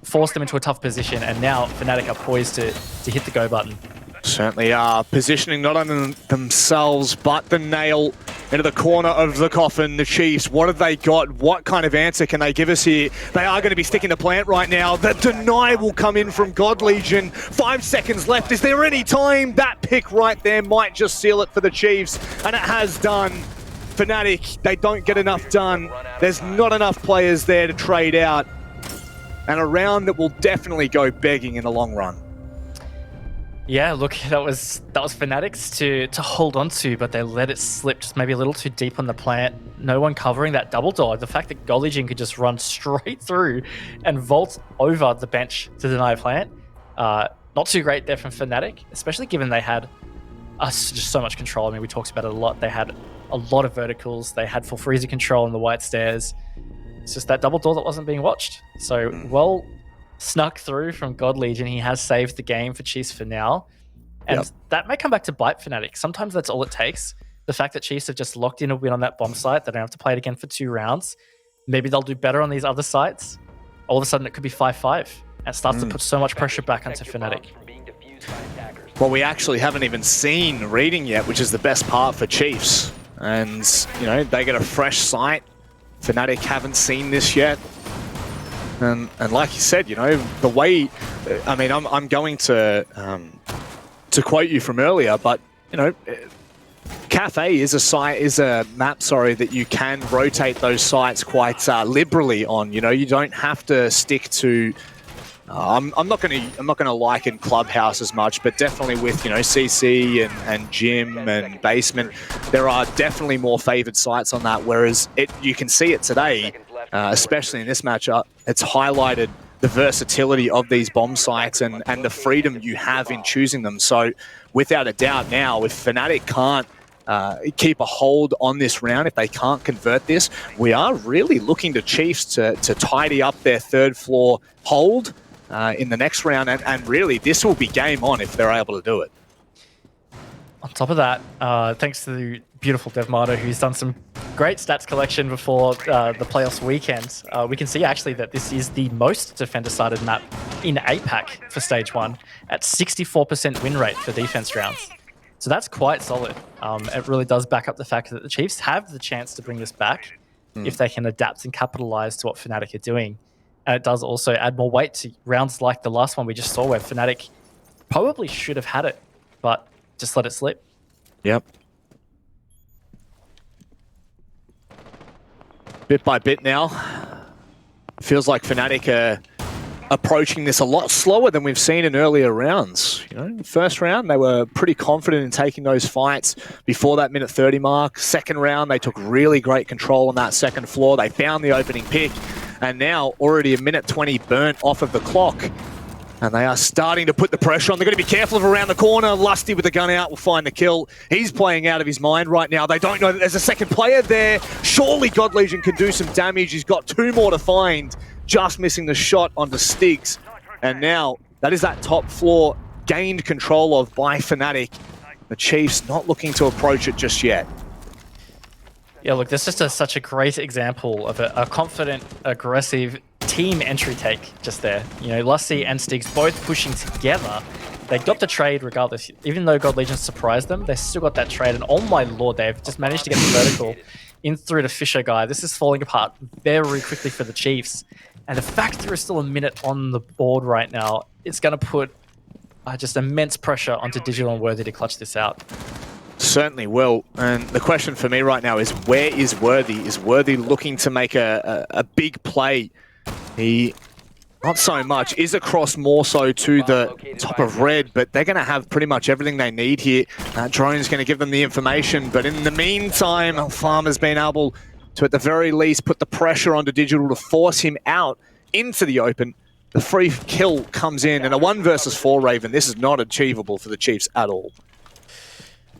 force them into a tough position, and now Fnatic are poised to hit the go button. Certainly are. Positioning not only themselves, but the nail into the corner of the coffin. The Chiefs, what have they got? What kind of answer can they give us here? They are going to be sticking to plant right now. The deny will come in from God Legion. 5 seconds left. Is there any time? That pick right there might just seal it for the Chiefs, and it has done. Fnatic, they don't get enough done. There's not enough players there to trade out. And a round that will definitely go begging in the long run. Yeah, look, that was Fnatic's to hold on to, but they let it slip just maybe a little too deep on the plant. No one covering that double door. The fact that God Legion could just run straight through and vault over the bench to deny a plant. Not too great there from Fnatic, especially given they had just so much control. I mean, we talked about it a lot. They had a lot of verticals. They had full freezer control on the white stairs. It's just that double door that wasn't being watched. So, well snuck through from God Legion. He has saved the game for Chiefs for now. And that may come back to bite Fnatic. Sometimes that's all it takes. The fact that Chiefs have just locked in a win on that bomb site, they don't have to play it again for 2 rounds. Maybe they'll do better on these other sites. All of a sudden, it could be 5-5 and starts to put so much pressure back onto Fnatic. Well, we actually haven't even seen reading yet, which is the best part for Chiefs. And, they get a fresh site. Fnatic haven't seen this yet. And like you said, the way, I mean, I'm going to quote you from earlier, but, Cafe is a map, that you can rotate those sites quite liberally on. You don't have to stick to I'm not gonna liken Clubhouse as much, but definitely with CC and Gym and Basement, there are definitely more favoured sites on that. Whereas you can see it today, especially in this matchup, it's highlighted the versatility of these bomb sites and the freedom you have in choosing them. So without a doubt, now if Fnatic can't keep a hold on this round, if they can't convert this, we are really looking to Chiefs to tidy up their third floor hold in the next round, and really this will be game on if they're able to do it. On top of that, thanks to the beautiful Devmato, who's done some great stats collection before the playoffs weekend, we can see actually that this is the most defender-sided map in APAC for Stage 1 at 64% win rate for defense rounds. So that's quite solid. It really does back up the fact that the Chiefs have the chance to bring this back if they can adapt and capitalize to what Fnatic are doing. And it does also add more weight to rounds like the last one we just saw, where Fnatic probably should have had it, but just let it slip. Yep. Bit by bit now. Feels like Fnatic are approaching this a lot slower than we've seen in earlier rounds. First round, they were pretty confident in taking those fights before that minute 30 mark. Second round, they took really great control on that second floor. They found the opening pick, and now already a minute 20 burnt off of the clock. And they are starting to put the pressure on. They're going to be careful of around the corner. Lusty with the gun out will find the kill. He's playing out of his mind right now. They don't know that there's a second player there. Surely God Legion can do some damage. He's got two more to find. Just missing the shot onto Stigs. And now, that is that top floor gained control of by Fnatic. The Chiefs not looking to approach it just yet. Yeah, look, this is just such a great example of a confident, aggressive team entry take just there. Lusty and Stigs both pushing together. They got the trade regardless. Even though God Legion surprised them, they still got that trade. And oh my lord, they've just managed to get the vertical in through the Fisher guy. This is falling apart very quickly for the Chiefs. And the fact there is still a minute on the board right now, it's going to put just immense pressure onto Digital and Worthy to clutch this out. Certainly will. And the question for me right now is, where is Worthy? Is Worthy looking to make a big play? He, not so much, is across more so to the top of red, but they're going to have pretty much everything they need here. Drone's going to give them the information, but in the meantime, Farmer's been able to, at the very least, put the pressure onto Digital to force him out into the open. The free kill comes in, and a 1 versus 4 Raven. This is not achievable for the Chiefs at all.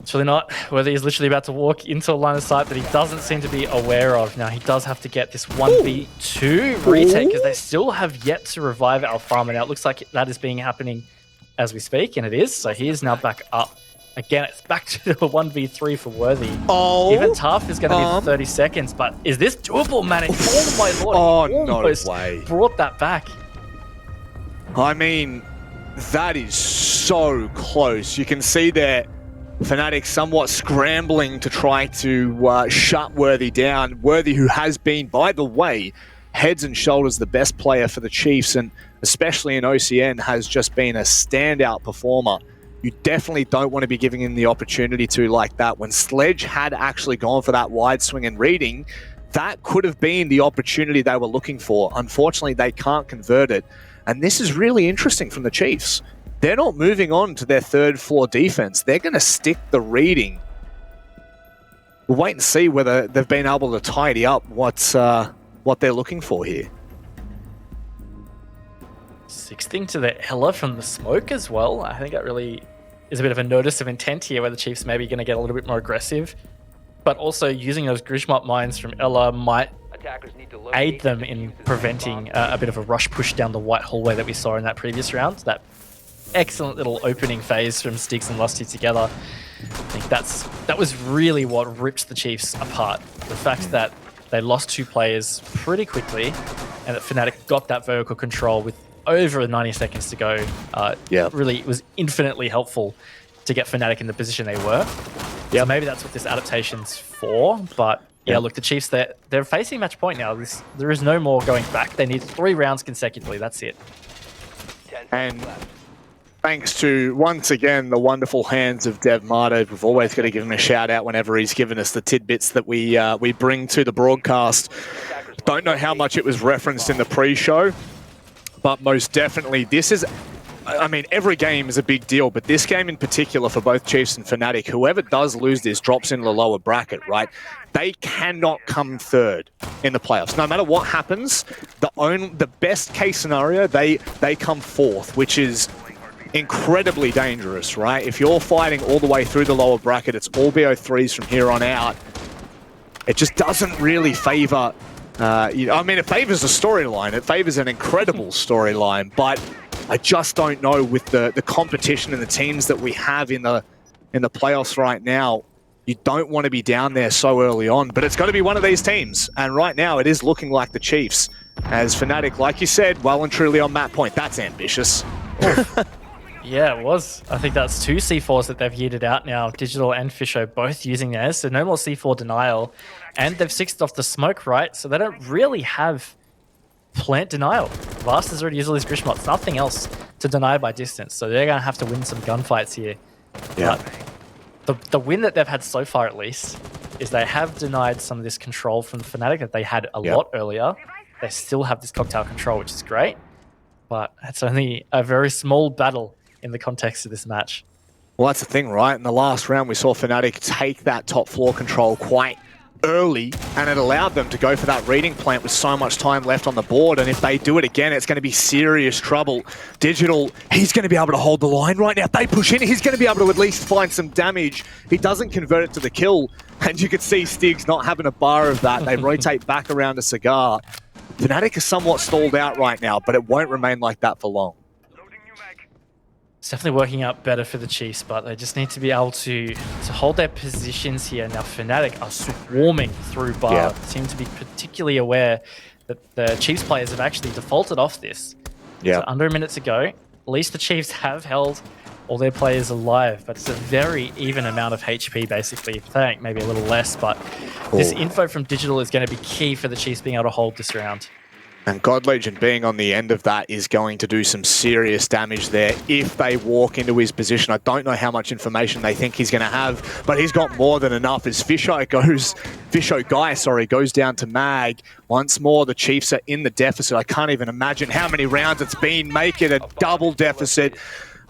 It's really not. Worthy is literally about to walk into a line of sight that he doesn't seem to be aware of. Now, he does have to get this 1v2 retake, because they still have yet to revive our farmer. Now, it looks like that is happening as we speak, and it is. So he is now back up. Again, it's back to a 1v3 for Worthy. Oh. Even tough is going to be 30 seconds, but is this doable, man? Oh my lord. Oh, no way. Brought that back. I mean, that is so close. You can see there, Fnatic somewhat scrambling to try to shut Worthy down. Worthy, who has been, by the way, heads and shoulders the best player for the Chiefs, and especially in OCN, has just been a standout performer. You definitely don't want to be giving him the opportunity to like that. When Sledge had actually gone for that wide swing and reading, that could have been the opportunity they were looking for. Unfortunately, they can't convert it. And this is really interesting from the Chiefs. They're not moving on to their third floor defense. They're going to stick the reading. We'll wait and see whether they've been able to tidy up what they're looking for here. 16 to the Ella from the smoke as well. I think that really is a bit of a notice of intent here, where the Chiefs maybe going to get a little bit more aggressive. But also using those Grishmop mines from Ella might aid them in preventing a bit of a rush push down the white hallway that we saw in that previous round. That excellent little opening phase from Stigs and Lusty together. I think that was really what ripped the Chiefs apart. The fact that they lost 2 players pretty quickly, and that Fnatic got that vertical control with over 90 seconds to go. Really was infinitely helpful to get Fnatic in the position they were. So maybe that's what this adaptation's for. But yeah, look, the Chiefs, they're facing match point now. There is no more going back. They need 3 rounds consecutively. That's it. And thanks to, once again, the wonderful hands of Dev Mardo. We've always got to give him a shout out whenever he's given us the tidbits that we bring to the broadcast. Don't know how much it was referenced in the pre-show, But most definitely, this is... I mean, every game is a big deal, but this game in particular for both Chiefs and Fnatic, whoever does lose this drops in the lower bracket, right? They cannot come third in the playoffs. No matter what happens, the best case scenario, they come fourth, which is incredibly dangerous, right? If you're fighting all the way through the lower bracket, it's all BO3s from here on out. It just doesn't really favor... I mean, it favors the storyline. It favors an incredible storyline, but I just don't know with the competition and the teams that we have in the playoffs right now. You don't want to be down there so early on, but it's got to be one of these teams. And right now, it is looking like the Chiefs. As Fnatic, like you said, well and truly on map point. That's ambitious. Yeah, it was. I think that's 2 C4s that they've yeeted out now. Digital and Fisho both using theirs, so no more C4 denial. And they've sixed off the smoke, right? So they don't really have plant denial. Vast has already used all these Grishmots. Nothing else to deny by distance, so they're going to have to win some gunfights here. Yeah. But the win that they've had so far, at least, is they have denied some of this control from Fnatic that they had a lot earlier. They still have this cocktail control, which is great. But it's only a very small battle in the context of this match. Well, that's the thing, right? In the last round, we saw Fnatic take that top floor control quite early, and it allowed them to go for that reading plant with so much time left on the board. And if they do it again, it's going to be serious trouble. Digital, he's going to be able to hold the line right now. If they push in, he's going to be able to at least find some damage. He doesn't convert it to the kill, and you can see Stiggs not having a bar of that. They rotate back around a cigar. Fnatic is somewhat stalled out right now, but it won't remain like that for long. It's definitely working out better for the Chiefs, but they just need to be able to hold their positions here. Now, Fnatic are swarming through bar. Yeah. Seem to be particularly aware that the Chiefs players have actually defaulted off this. Yeah. So under a minute to go. At least the Chiefs have held all their players alive, but it's a very even amount of HP, basically. Fnatic maybe a little less, but this info from Digital is going to be key for the Chiefs being able to hold this round. And God Legion being on the end of that is going to do some serious damage there if they walk into his position. I don't know how much information they think he's going to have, but he's got more than enough as Fisho goes down to Mag. Once more, the Chiefs are in the deficit. I can't even imagine how many rounds it's been. Make it a double deficit.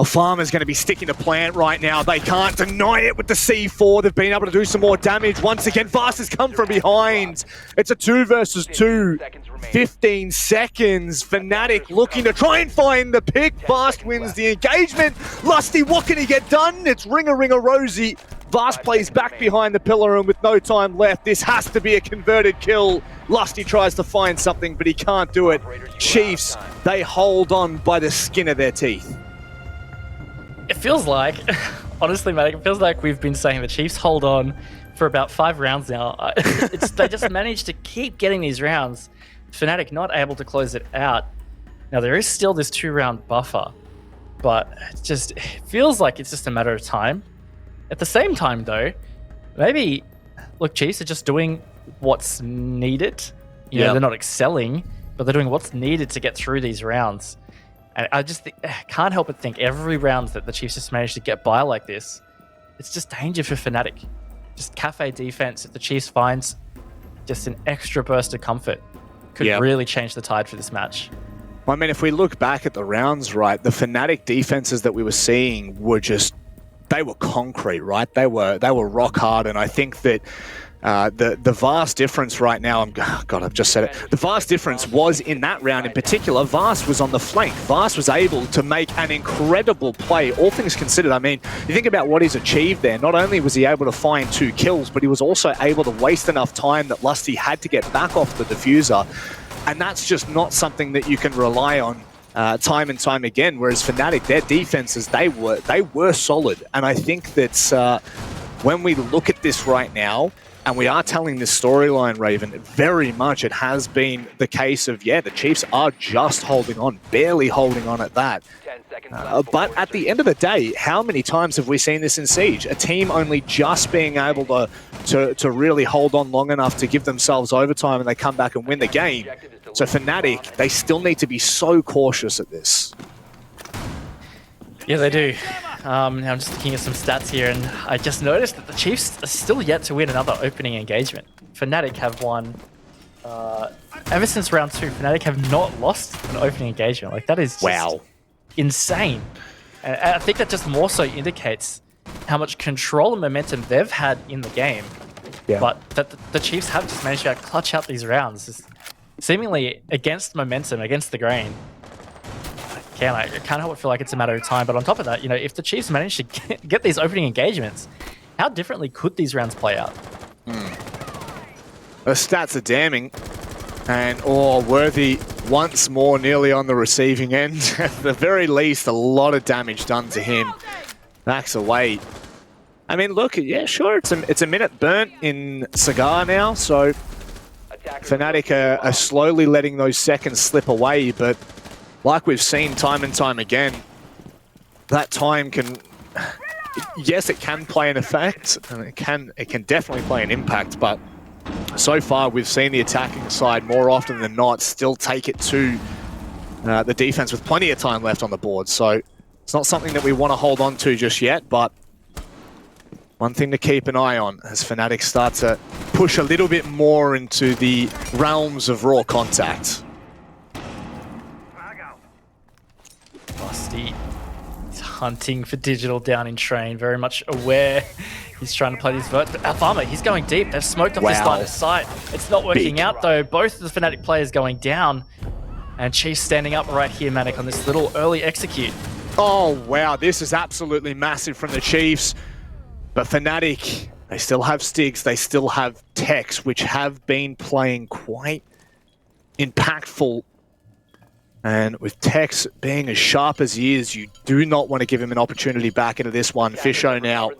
Farmer's going to be sticking to plant right now. They can't deny it with the C4. They've been able to do some more damage. Once again, Vast has come from behind. It's a 2 versus 2. 15 seconds. Fnatic looking to try and find the pick. Vast wins the engagement. Lusty, what can he get done? It's Ringer Rosie. Vast plays back behind the pillar, and with no time left, this has to be a converted kill. Lusty tries to find something, but he can't do it. Chiefs, they hold on by the skin of their teeth. It feels like, honestly, mate, it feels like we've been saying the Chiefs hold on for about 5 rounds now. They just managed to keep getting these rounds. Fnatic not able to close it out. Now, there is still this 2-round buffer, but it feels like it's just a matter of time. At the same time, though, maybe, look, Chiefs are just doing what's needed. You know, they're not excelling, but they're doing what's needed to get through these rounds. And I just can't help but think every round that the Chiefs just managed to get by like this, it's just danger for Fnatic. Just cafe defense, if the Chiefs finds just an extra burst of comfort, could really change the tide for this match. I mean, if we look back at the rounds, right, the Fnatic defenses that we were seeing were just, they were concrete, right? They were rock hard, and I think that the vast difference right now, I've just said it. The vast difference was in that round in particular. Vast was on the flank. Vast was able to make an incredible play, all things considered. I mean, you think about what he's achieved there. Not only was he able to find 2 kills, but he was also able to waste enough time that Lusty had to get back off the diffuser. And that's just not something that you can rely on time and time again. Whereas Fnatic, their defenses, they were solid. And I think that when we look at this right now, and we are telling this storyline, Raven, very much it has been the case of, the Chiefs are just holding on, barely holding on at that. But at the end of the day, how many times have we seen this in Siege? A team only just being able to really hold on long enough to give themselves overtime and they come back and win the game. So Fnatic, they still need to be so cautious at this. Yeah, they do. Now I'm just looking at some stats here, and I just noticed that the Chiefs are still yet to win another opening engagement. Fnatic have won Ever since round 2, Fnatic have not lost an opening engagement. Like, that is just insane. And I think that just more so indicates how much control and momentum they've had in the game. Yeah. But that the Chiefs have just managed to clutch out these rounds, just seemingly against momentum, against the grain. I can't help but feel like it's a matter of time. But on top of that, you know, if the Chiefs manage to get these opening engagements, how differently could these rounds play out? The stats are damning. And Worthy once more nearly on the receiving end. At the very least, a lot of damage done to him. Backs away. I mean, look, yeah, sure, it's a minute burnt in Cigar now, so Fnatic are slowly letting those seconds slip away, but like we've seen time and time again, that time can, yes, it can play an effect, and it can definitely play an impact, but so far we've seen the attacking side more often than not still take it to the defense with plenty of time left on the board, so it's not something that we want to hold on to just yet, but one thing to keep an eye on as Fnatic start to push a little bit more into the realms of raw contact. Busty is hunting for Digital down in train, very much aware. He's trying to play these verts, but Alfama, he's going deep. They've smoked off this line of sight. It's not working out though. Both of the Fnatic players going down. And Chiefs standing up right here, Manic, on this little early execute. Oh, wow. This is absolutely massive from the Chiefs. But Fnatic, they still have Stigs. They still have Techs, which have been playing quite impactful. And with Tex being as sharp as he is, you do not want to give him an opportunity back into this one. Fisho now,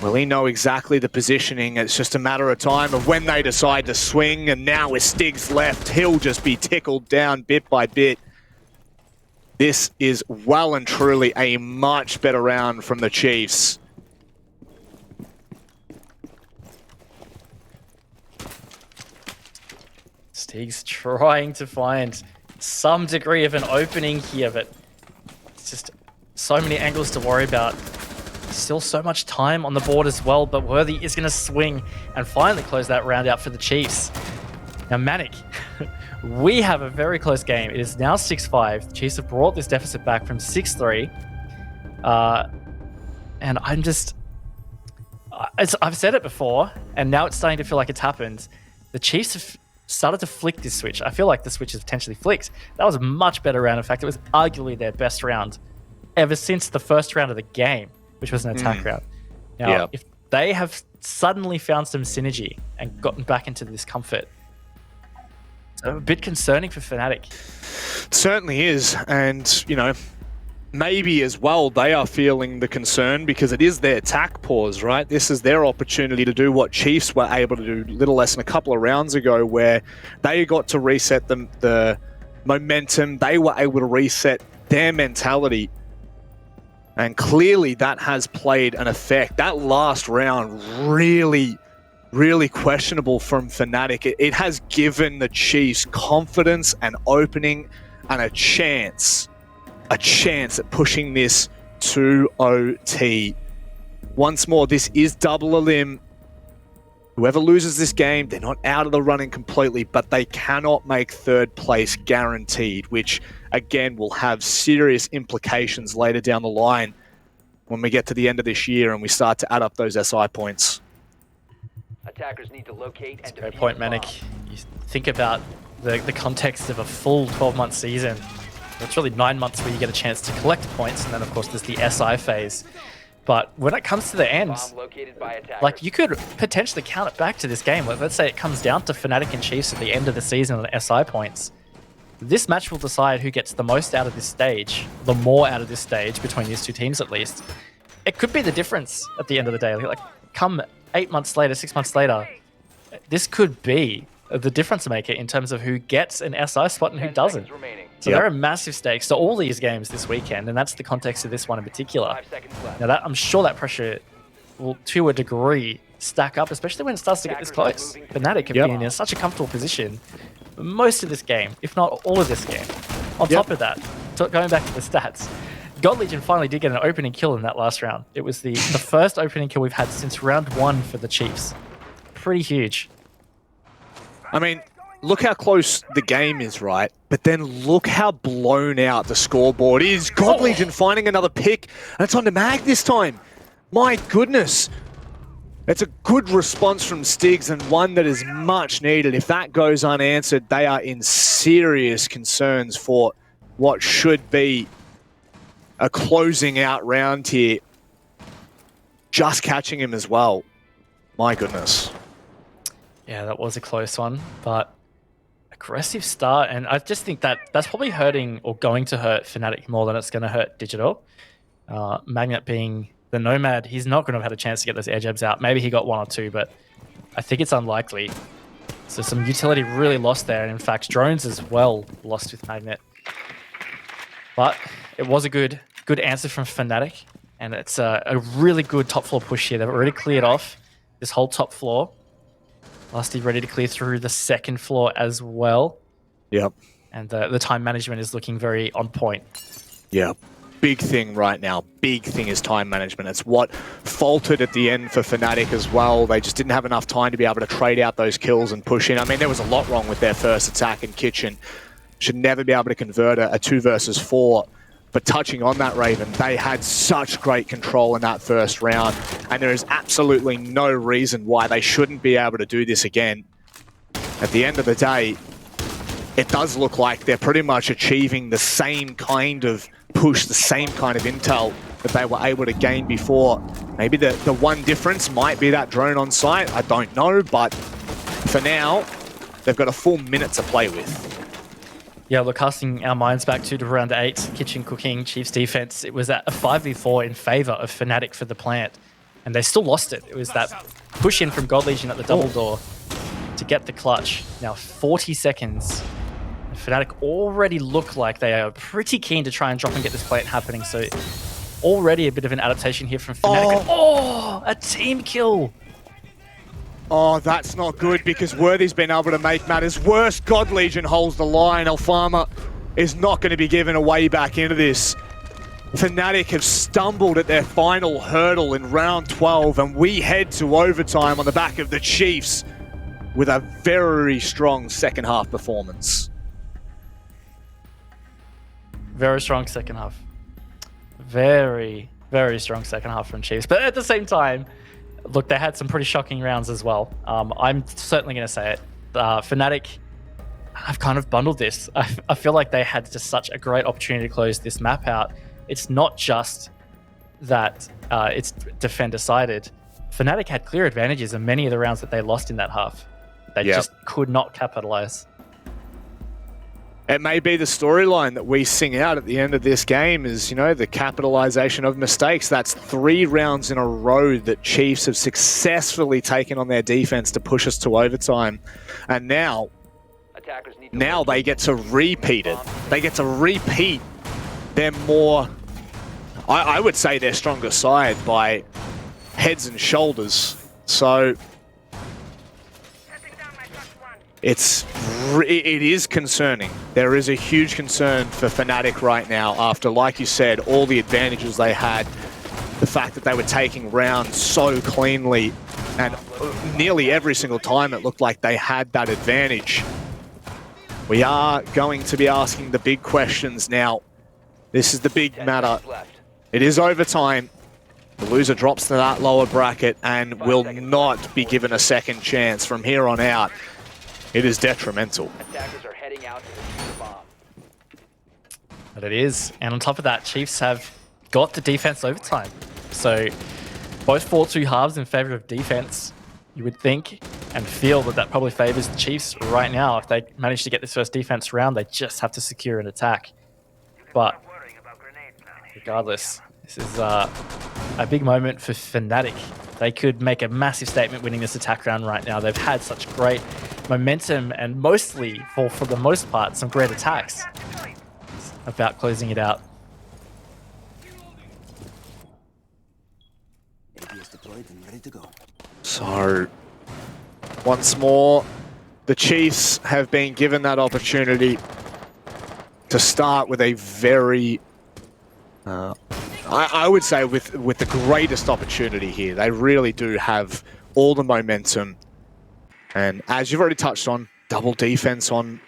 will he know exactly the positioning? It's just a matter of time of when they decide to swing. And now with Stigs left, he'll just be tickled down bit by bit. This is well and truly a much better round from the Chiefs. Stigs trying to find some degree of an opening here, but it's just so many angles to worry about. Still so much time on the board as well, but Worthy is going to swing and finally close that round out for the Chiefs. Now, Manic, we have a very close game. It is now 6-5. The Chiefs have brought this deficit back from 6-3. And I'm just... I've said it before, and now it's starting to feel like it's happened. The Chiefs have started to flick this switch. I feel like the switch is potentially flicked. That was a much better round. In fact, it was arguably their best round ever since the first round of the game, which was an attack round. Now, if they have suddenly found some synergy and gotten back into this comfort, it's a bit concerning for Fnatic. It certainly is. And, you know, maybe as well they are feeling the concern because it is their attack pause, right? This is their opportunity to do what Chiefs were able to do little less than a couple of rounds ago, where they got to reset the momentum. They were able to reset their mentality. And clearly that has played an effect. That last round really questionable from Fnatic. It has given the Chiefs confidence and opening and a chance at pushing this to OT. Once more, this is double elim. Whoever loses this game, they're not out of the running completely, but they cannot make third place guaranteed, which again will have serious implications later down the line when we get to the end of this year and we start to add up those SI points. Attackers need to locate and Great point, Manic. You think about the context of a full 12-month season. It's really 9 months where you get a chance to collect points, and then of course there's the SI phase. But when it comes to the end, like, you could potentially count it back to this game. Let's say it comes down to Fnatic and Chiefs at the end of the season on SI points. This match will decide who gets the most out of this stage, the more out of this stage between these two teams at least. It could be the difference at the end of the day. Like, come 8 months later, 6 months later, this could be the difference maker in terms of who gets an SI spot and who doesn't. So there are massive stakes to all these games this weekend, and that's the context of this one in particular. Now, I'm sure that pressure will, to a degree, stack up, especially when it starts to get this close. Fnatic have been in such a comfortable position most of this game, if not all of this game. On top of that, going back to the stats, God Legion finally did get an opening kill in that last round. It was the first opening kill we've had since round 1 for the Chiefs. Pretty huge. I mean, look how close the game is, right? But then look how blown out the scoreboard is. God Legion finding another pick, and it's on the mag this time. My goodness. It's a good response from Stigs, and one that is much needed. If that goes unanswered, they are in serious concerns for what should be a closing out round here. Just catching him as well. My goodness. Yeah, that was a close one, but aggressive start, and I just think that that's probably hurting or going to hurt Fnatic more than it's going to hurt Digital. Magnet being the Nomad, he's not going to have had a chance to get those air jabs out. Maybe he got one or two, but I think it's unlikely. So some utility really lost there, and in fact, drones as well lost with Magnet. But it was a good answer from Fnatic, and it's a really good top floor push here. They've already cleared off this whole top floor. Lusty ready to clear through the second floor as well. Yep. And the time management is looking very on point. Yeah. Big thing right now. Big thing is time management. It's what faltered at the end for Fnatic as well. They just didn't have enough time to be able to trade out those kills and push in. I mean, there was a lot wrong with their first attack in Kitchen. Should never be able to convert a 2 versus 4. But touching on that, Raven, they had such great control in that first round, and there is absolutely no reason why they shouldn't be able to do this again. At the end of the day, it does look like they're pretty much achieving the same kind of push, the same kind of intel that they were able to gain before. Maybe the one difference might be that drone on site, I don't know, but for now, they've got a full minute to play with. Yeah, look, casting our minds back to round 8, Kitchen cooking, Chiefs defense, it was at a 5v4 in favor of Fnatic for the plant, and they still lost it. It was that push in from God Legion at the double door to get the clutch. Now 40 seconds. Fnatic already look like they are pretty keen to try and drop and get this plant happening, so already a bit of an adaptation here from Fnatic. Oh, a team kill! Oh, that's not good because Worthy's been able to make matters worse. God Legion holds the line. Alfama is not going to be given a way back into this. Fnatic have stumbled at their final hurdle in round 12, and we head to overtime on the back of the Chiefs with a very strong second half performance. Very strong second half. Very, very strong second half from Chiefs. But at the same time, look, they had some pretty shocking rounds as well. I'm certainly going to say it. Fnatic have kind of bundled this. I feel like they had just such a great opportunity to close this map out. It's not just that it's defender-sided. Fnatic had clear advantages in many of the rounds that they lost in that half. They just could not capitalize. It may be the storyline that we sing out at the end of this game is, you know, the capitalization of mistakes. That's 3 rounds in a row that Chiefs have successfully taken on their defense to push us to overtime. And now they get to repeat it. They get to repeat their more, I would say their stronger side by heads and shoulders. So it is concerning. There is a huge concern for Fnatic right now after, like you said, all the advantages they had. The fact that they were taking rounds so cleanly, and nearly every single time it looked like they had that advantage. We are going to be asking the big questions now. This is the big matter. It is overtime. The loser drops to that lower bracket and will not be given a second chance from here on out. It is detrimental. Attackers are heading out to defuse the bomb. But it is. And on top of that, Chiefs have got the defense overtime. So both 4-2 halves in favor of defense, you would think and feel that that probably favors the Chiefs right now. If they manage to get this first defense round, they just have to secure an attack. But regardless, this is a big moment for Fnatic. They could make a massive statement winning this attack round right now. They've had such great momentum and mostly, for the most part, some great attacks. It's about closing it out. So, once more, the Chiefs have been given that opportunity to start with a very, I would say with the greatest opportunity here. They really do have all the momentum. And as you've already touched on, double defense on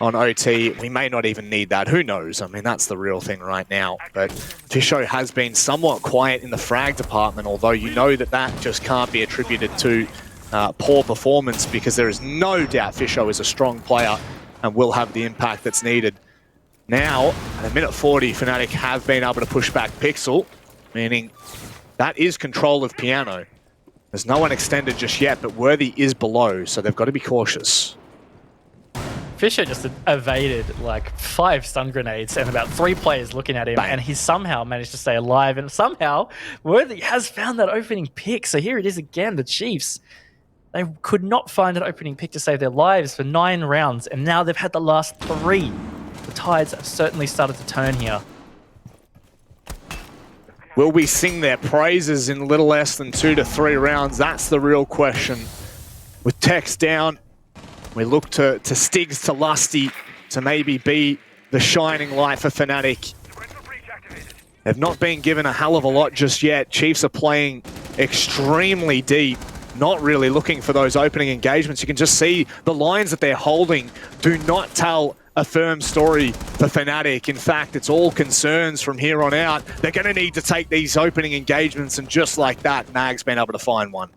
OT. We may not even need that. Who knows? I mean, that's the real thing right now. But Fisho has been somewhat quiet in the frag department, although you know that that just can't be attributed to poor performance, because there is no doubt Fisho is a strong player and will have the impact that's needed. Now, at a minute 40, Fnatic have been able to push back Pixel, meaning that is control of Piano. There's no one extended just yet, but Worthy is below, so they've got to be cautious. Fisher just evaded like 5 stun grenades and about 3 players looking at him, Bang. and he somehow managed to stay alive, and somehow Worthy has found that opening pick. So here it is again, the Chiefs. They could not find an opening pick to save their lives for 9 rounds, and now they've had the last 3. The tides have certainly started to turn here. Will we sing their praises in little less than 2 to 3 rounds? That's the real question. With Tex down, we look to Stigs, to Lusty, to maybe be the shining light for Fnatic. They've not been given a hell of a lot just yet. Chiefs are playing extremely deep, not really looking for those opening engagements. You can just see the lines that they're holding do not tell a firm story for Fnatic. In fact, it's all concerns from here on out. They're going to need to take these opening engagements, and just like that, Mag's been able to find one.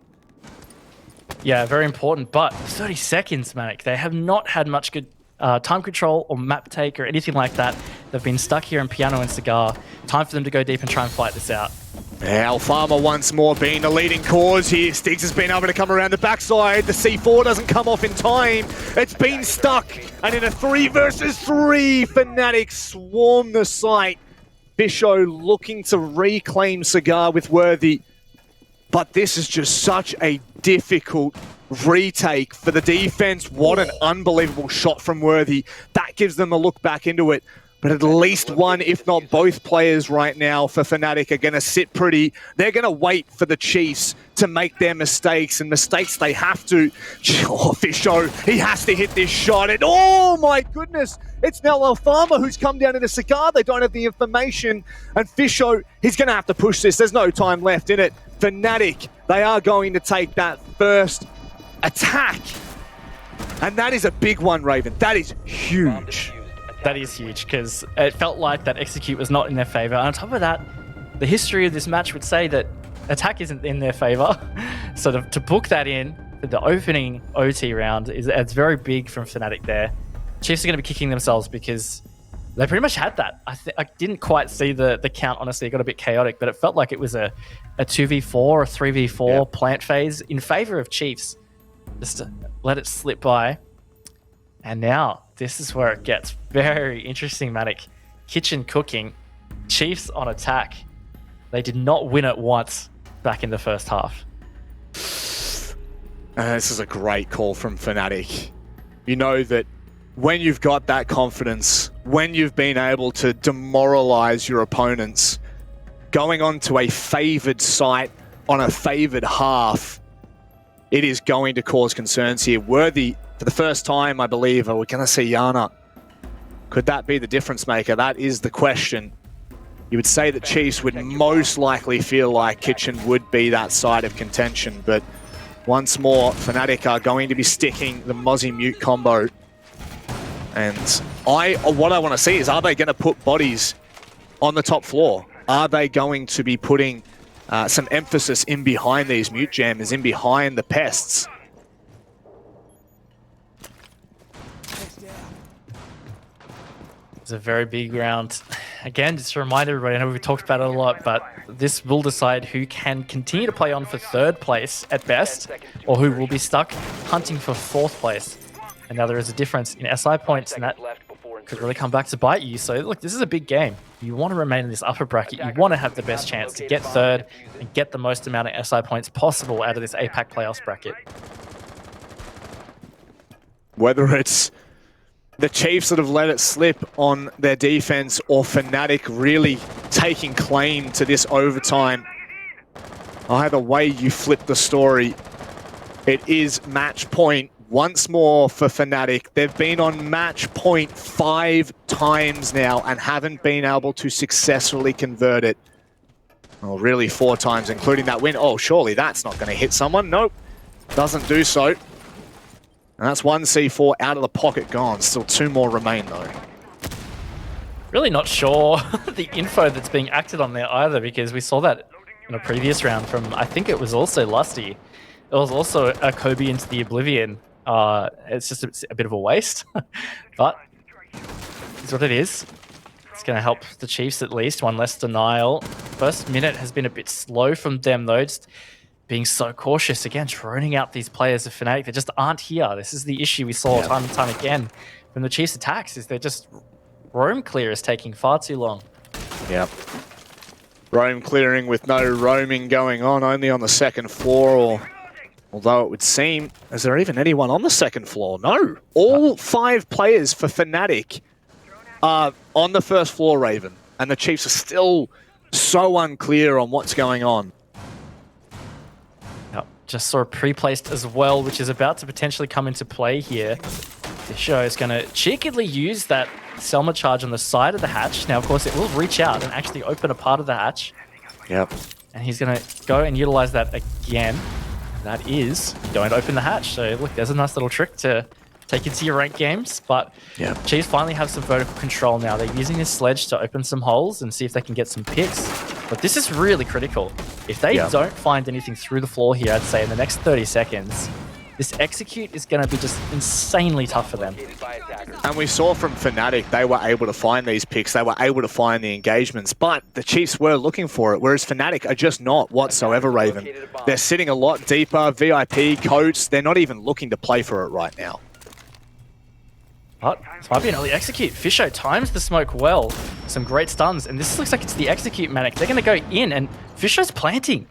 Yeah, very important, but 30 seconds, Manic. They have not had much good time control or map take or anything like that. They've been stuck here in Piano and Cigar. Time for them to go deep and try and fight this out. Alfama once more being the leading cause here. Stiggs has been able to come around the backside. The C4 doesn't come off in time. It's been stuck. And in a 3 versus 3, Fnatic swarm the site. Fisho looking to reclaim Cigar with Worthy. But this is just such a difficult retake for the defense. What an unbelievable shot from Worthy. That gives them a look back into it. But at least one, if not both players right now for Fnatic are going to sit pretty. They're going to wait for the Chiefs to make their mistakes, and mistakes they have to. Oh, Fisho, he has to hit this shot. And oh my goodness, it's now Alfama who's come down in a Cigar. They don't have the information. And Fisho, he's going to have to push this. There's no time left in it. Fnatic, they are going to take that first attack. And that is a big one, Raven. That is huge. That is huge, because it felt like that execute was not in their favor. And on top of that, the history of this match would say that attack isn't in their favor. So to book that in for the opening OT round, it's very big from Fnatic there. Chiefs are going to be kicking themselves because they pretty much had that. I didn't quite see the count, honestly. It got a bit chaotic, but it felt like it was a 2v4 or 3v4 plant phase in favor of Chiefs. Just to let it slip by. And now, this is where it gets very interesting, Manic. Kitchen cooking, Chiefs on attack. They did not win it once back in the first half. This is a great call from Fnatic. You know that when you've got that confidence, when you've been able to demoralize your opponents, going on to a favored site on a favored half, it is going to cause concerns here. Worthy, for the first time, I believe, are we going to see Yana? Could that be the difference maker? That is the question. You would say that Chiefs would most likely feel like Kitchen would be that side of contention, but once more, Fnatic are going to be sticking the Mozzie Mute combo. And what I want to see is, are they going to put bodies on the top floor? Are they going to be putting some emphasis in behind these Mute Jammers, in behind the Pests? It's a very big round. Again, just to remind everybody, I know we've talked about it a lot, but this will decide who can continue to play on for 3rd place at best, or who will be stuck hunting for 4th place. And now there is a difference in SI points, and that could really come back to bite you. So look, this is a big game. You want to remain in this upper bracket. You want to have the best chance to get 3rd and get the most amount of SI points possible out of this APAC Playoffs bracket. Whether it's the Chiefs that have let it slip on their defense, or Fnatic really taking claim to this overtime, either way you flip the story, it is match point once more for Fnatic. They've been on match point 5 times now and haven't been able to successfully convert it. Well, really 4 times, including that win. Oh, surely that's not going to hit someone. Nope, doesn't do so. And that's one C4 out of the pocket gone. Still 2 more remain, though. Really not sure the info that's being acted on there either, because we saw that in a previous round from, I think it was also Lusty. It was also a Kobe into the Oblivion. It's just a bit of a waste, but it's what it is. It's going to help the Chiefs at least. One less denial. First minute has been a bit slow from them, though. Just being so cautious. Again, droning out these players of Fnatic. They just aren't here. This is the issue we saw time and time again from the Chiefs' attacks, is they're just... roam clear is taking far too long. Yep. Roam clearing with no roaming going on, only on the second floor, or although it would seem, is there even anyone on the second floor? No. All 5 players for Fnatic are on the first floor, Raven, and the Chiefs are still so unclear on what's going on. Yep. Just saw a pre-placed as well, which is about to potentially come into play here. The show is going to cheekily use that Selma charge on the side of the hatch. Now, of course, it will reach out and actually open a part of the hatch. Yep. And he's going to go and utilize that again. That is going to open the hatch. So, look, there's a nice little trick to take into your ranked games. But Chiefs finally have some vertical control now. They're using this sledge to open some holes and see if they can get some picks. But this is really critical. If they don't find anything through the floor here, I'd say in the next 30 seconds, this execute is going to be just insanely tough for them. And we saw from Fnatic, they were able to find these picks, they were able to find the engagements, but the Chiefs were looking for it, whereas Fnatic are just not whatsoever, Raven. They're sitting a lot deeper, VIP, coats, they're not even looking to play for it right now. But this might be an early execute. Fisho times the smoke well. Some great stuns, and this looks like it's the execute, Manic. They're going to go in, and Fisho's planting.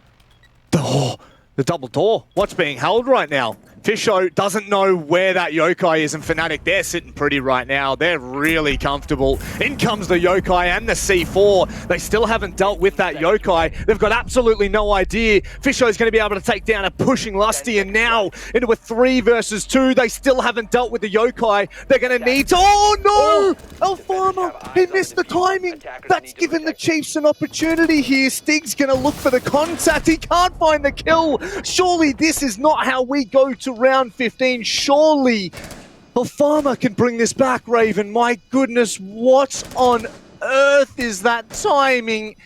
Oh, the double door. What's being held right now? Fisho doesn't know where that yokai is, and Fnatic, they're sitting pretty right now. They're really comfortable. In comes the yokai and the C4. They still haven't dealt with that yokai. They've got absolutely no idea. Fisho's going to be able to take down a pushing Lusty, and now into a 3 versus 2. They still haven't dealt with the yokai. They're going to need to... Oh, no! Alfama, he missed the timing. That's given the Chiefs an opportunity here. Stig's going to look for the contact. He can't find the kill. Surely this is not how we go to round 15. Surely Alfama can bring this back, Raven. My goodness, what on earth is that timing?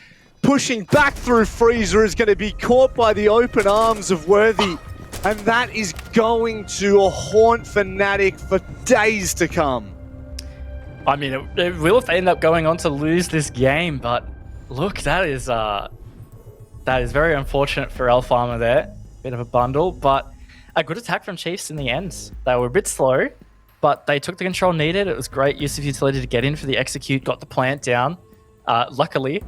Pushing back through Freezer is going to be caught by the open arms of Worthy, and that is going to haunt Fnatic for days to come. I mean, it will if they end up going on to lose this game, but look, that is very unfortunate for Alfama there. Bit of a bundle, but a good attack from Chiefs in the end. They were a bit slow, but they took the control needed. It was great use of utility to get in for the execute, got the plant down, luckily,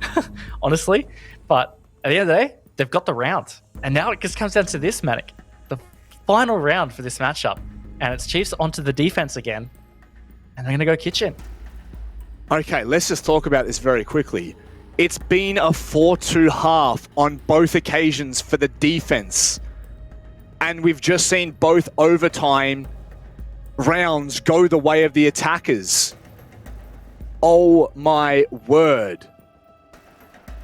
honestly. But at the end of the day, they've got the round. And now it just comes down to this, Manic. The final round for this matchup. And it's Chiefs onto the defense again. And they're going to go kitchen. Okay, let's just talk about this very quickly. It's been a 4-2 half on both occasions for the defense. And we've just seen both overtime rounds go the way of the attackers. Oh my word.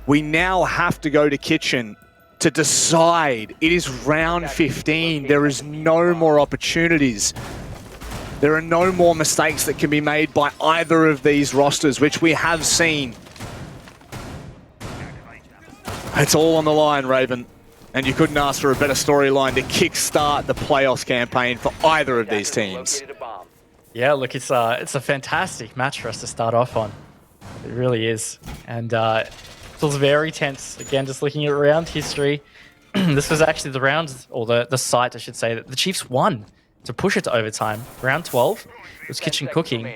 We now have to go to kitchen to decide. It is round 15. There is no more opportunities. There are no more mistakes that can be made by either of these rosters, which we have seen. It's all on the line, Raven. And you couldn't ask for a better storyline to kickstart the playoffs campaign for either of these teams. Yeah, look, it's a fantastic match for us to start off on. It really is. And it feels very tense. Again, just looking at round history, this was actually the round, or the site, I should say, that the Chiefs won to push it to overtime. Round 12, it was kitchen cooking.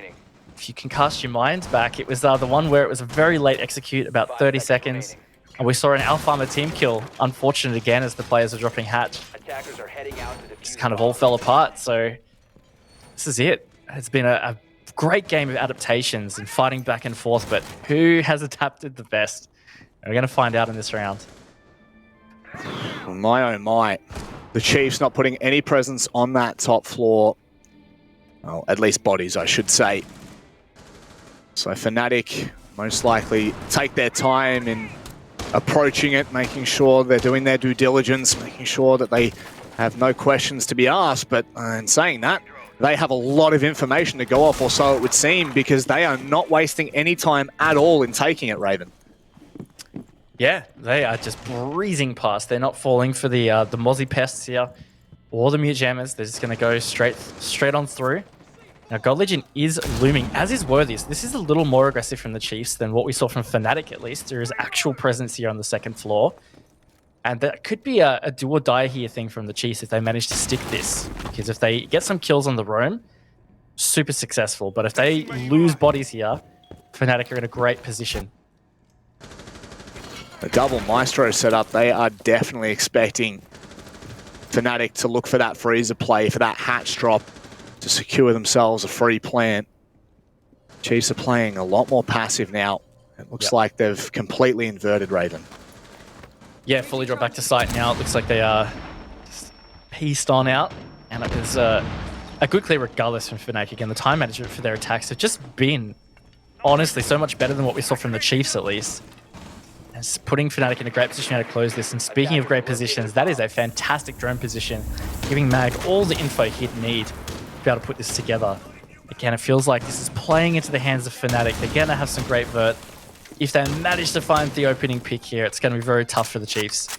If you can cast your minds back, it was the one where it was a very late execute, about 30 seconds. And we saw an Alfama team kill. Unfortunate again as the players are dropping hatch. Just kind of all fell apart. So this is it. It's been a great game of adaptations and fighting back and forth. But who has adapted the best? And we're going to find out in this round. My oh my. The Chiefs not putting any presence on that top floor. Well, at least bodies, I should say. So Fnatic most likely take their time in approaching it, making sure they're doing their due diligence, making sure that they have no questions to be asked. But in saying that, they have a lot of information to go off, or so it would seem, because they are not wasting any time at all in taking it, Raven. Yeah, they are just breezing past. They're not falling for the Mozzie pests here or the Mute Jammers. They're just going to go straight on through. Now, God Legion is looming, as is Worthies. This is a little more aggressive from the Chiefs than what we saw from Fnatic, at least. There is actual presence here on the second floor. And that could be a do or die here thing from the Chiefs if they manage to stick this. Because if they get some kills on the roam, super successful. But if they lose bodies here, Fnatic are in a great position. The double Maestro setup, they are definitely expecting Fnatic to look for that freezer play, for that hatch drop, to secure themselves a free plant. Chiefs are playing a lot more passive now. It looks like they've completely inverted Raven. Yeah, fully dropped back to site now. It looks like they are just pieced on out. And it was a good clear regardless from Fnatic. Again, the time management for their attacks have just been, honestly, so much better than what we saw from the Chiefs, at least. And it's putting Fnatic in a great position now to close this. And speaking of great positions, that is a fantastic drone position, giving Mag all the info he'd need to be able to put this together. Again, it feels like this is playing into the hands of Fnatic. They're going to have some great vert. If they manage to find the opening pick here, it's going to be very tough for the Chiefs.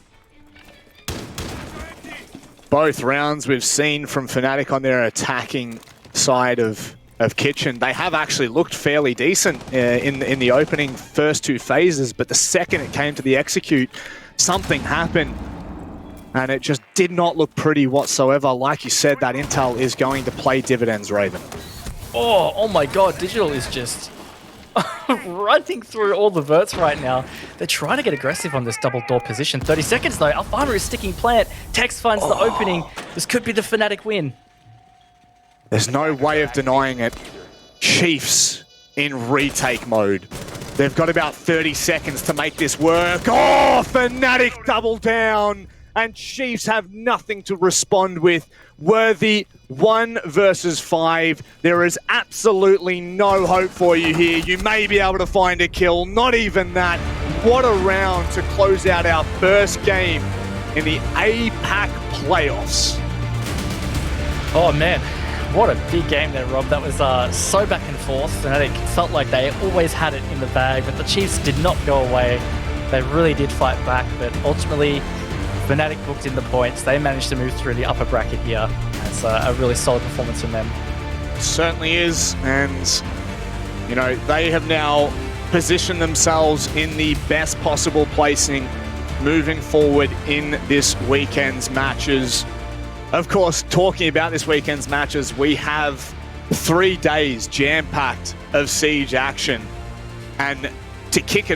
Both rounds we've seen from Fnatic on their attacking side of Kitchen. They have actually looked fairly decent in the opening first two phases, but the second it came to the execute, something happened. And it just did not look pretty whatsoever. Like you said, that intel is going to play dividends, Raven. Oh my god, Digital is just running through all the verts right now. They're trying to get aggressive on this double door position. 30 seconds though, Alfana is sticking plant. Tex finds the opening. This could be the Fnatic win. There's no way of denying it. Chiefs in retake mode. They've got about 30 seconds to make this work. Oh, Fnatic double down. And Chiefs have nothing to respond with. Worthy 1 versus 5. There is absolutely no hope for you here. You may be able to find a kill. Not even that. What a round to close out our first game in the APAC Playoffs. Oh man, what a big game there, Rob. That was so back and forth. Fnatic felt like they always had it in the bag, but the Chiefs did not go away. They really did fight back, but ultimately Fnatic booked in the points. They managed to move through the upper bracket here. It's a really solid performance from them. Certainly is, and you know, they have now positioned themselves in the best possible placing moving forward in this weekend's matches. Of course, talking about this weekend's matches, we have 3 days jam-packed of Siege action, and to kick it